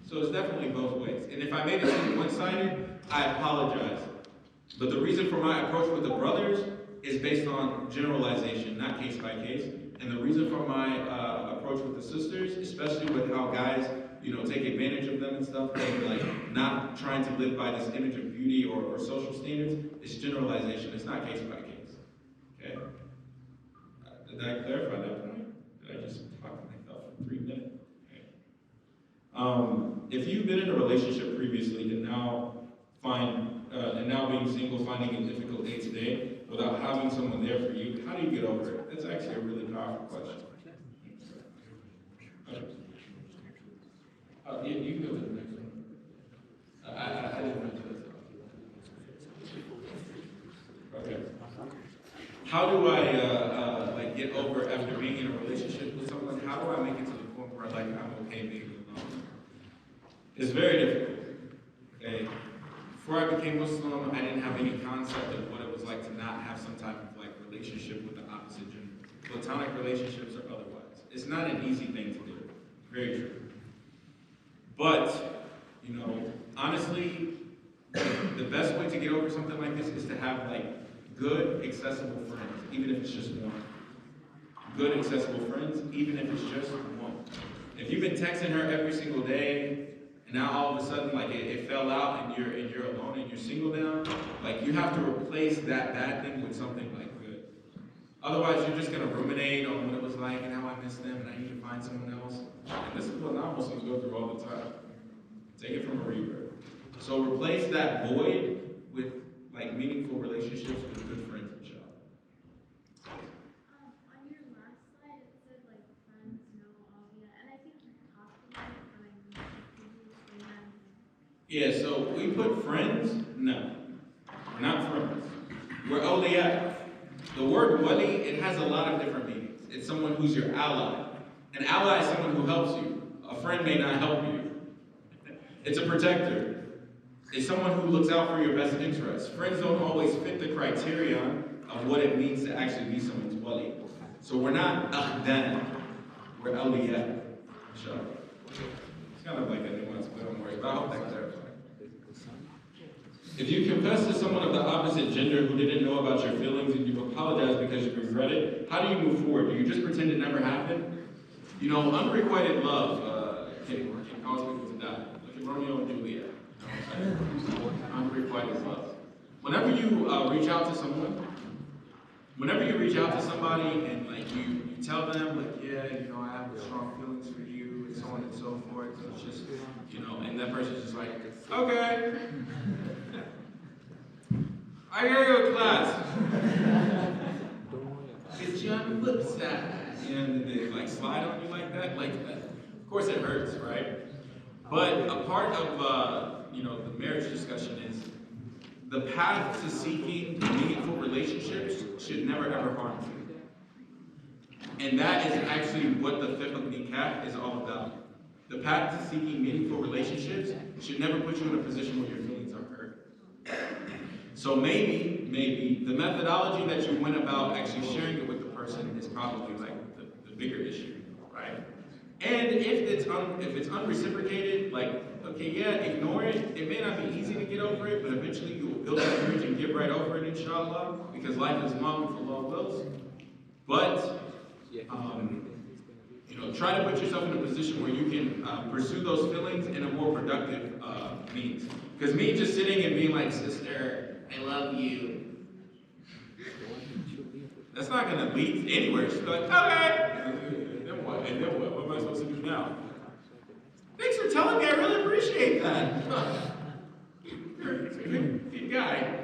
So it's definitely both ways. And if I made it too one-sided, I apologize. But the reason for my approach with the brothers is based on generalization, not case by case. And the reason for my approach with the sisters, especially with how guys take advantage of them and stuff, and like not trying to live by this image of beauty or social standards, it's generalization. It's not case by case. Okay? Did I clarify that point? Did I just talk to myself for 3 minutes? Okay. If you've been in a relationship previously and now being single, finding it difficult day to day without having someone there for you, how do you get over it? That's actually a really powerful question. Yeah, you can go to the next one. I didn't mention this. Okay. How do I get over after being in a relationship with someone? How do I make it to the point where like I'm okay being alone? It's very difficult. Okay. Before I became Muslim, I didn't have any concept of what it was like to not have some type of like relationship with the opposite gender, platonic relationships or otherwise. It's not an easy thing to do. Very true. But, honestly, the best way to get over something like this is to have like good, accessible friends, even if it's just one. Good, accessible friends, even if it's just one. If you've been texting her every single day, and now all of a sudden, like it fell out, and you're alone and you're single now, like you have to replace that bad thing with something like good. Otherwise, you're just gonna ruminate on what it was like and how I miss them, and I need to find someone else. And this is what non-Muslims go through all the time. Take it from a reaper. So replace that void with like meaningful relationships with good friends, inshallah. On your last slide, it said like friends, no, obvious, and I think you talked about it, but I missed it. Could you explain that? Yeah, so we put friends? No. We're not friends. We're awliya. The word wali, it has a lot of different meanings. It's someone who's your ally. An ally is someone who helps you. A friend may not help you. It's a protector. It's someone who looks out for your best interests. Friends don't always fit the criterion of what it means to actually be someone's wali. So we're not akhdan. We're awliya. Inshallah. It's kind of like a nuance, but don't worry. But I hope that clarifies. If you confess to someone of the opposite gender who didn't know about your feelings and you apologize because you regret it, how do you move forward? Do you just pretend it never happened? Unrequited love can cause people to die. Look at Romeo and Juliet. Unrequited love. Whenever you reach out to somebody and like you tell them like, yeah, I have strong feelings for you and so on and so forth. So it's just, and that person's just like, okay. I gotta go to class. Get you on the flip side. And they like slide on you like that. Like, of course it hurts, right? But a part of the marriage discussion is the path to seeking meaningful relationships should never ever harm you. And that is actually what the fiqh of nikah is all about. The path to seeking meaningful relationships should never put you in a position where your feelings are hurt. So maybe the methodology that you went about actually sharing it with the person is probably like the bigger issue, right? And if it's unreciprocated, like, okay, yeah, ignore it. It may not be easy to get over it, but eventually you will build that bridge and get right over it, inshallah, because life is long if Allah wills. But try to put yourself in a position where you can pursue those feelings in a more productive means. Because me just sitting and being like, sister, I love you. That's not going to lead anywhere. She's like, okay. And then what? What am I supposed to do now? Thanks for telling me. I really appreciate that. You're a good guy.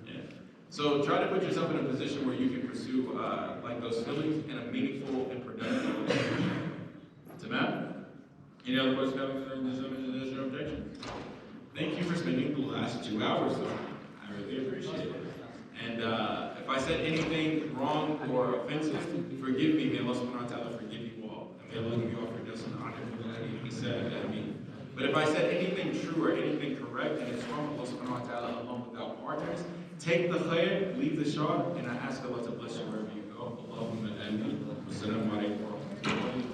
Yeah. So try to put yourself in a position where you can pursue like those feelings in a meaningful and productive relationship. Tamam? Any other questions, comments, or additions or objections? Thank you for spending the last 2 hours with me. I really appreciate it. And if I said anything wrong or offensive, forgive me. May Allah subhanahu wa ta'ala forgive you all. And may Allah give you all forgiveness and honor for that He said at me. But if I said anything true or anything correct and it's from Allah subhanahu wa ta'ala alone without partners, take the khair, leave the shar, and I ask Allah to bless you wherever you go. Allahumma ameen. Wassalamu alaikum wa rahmatullahi wa barakatuh.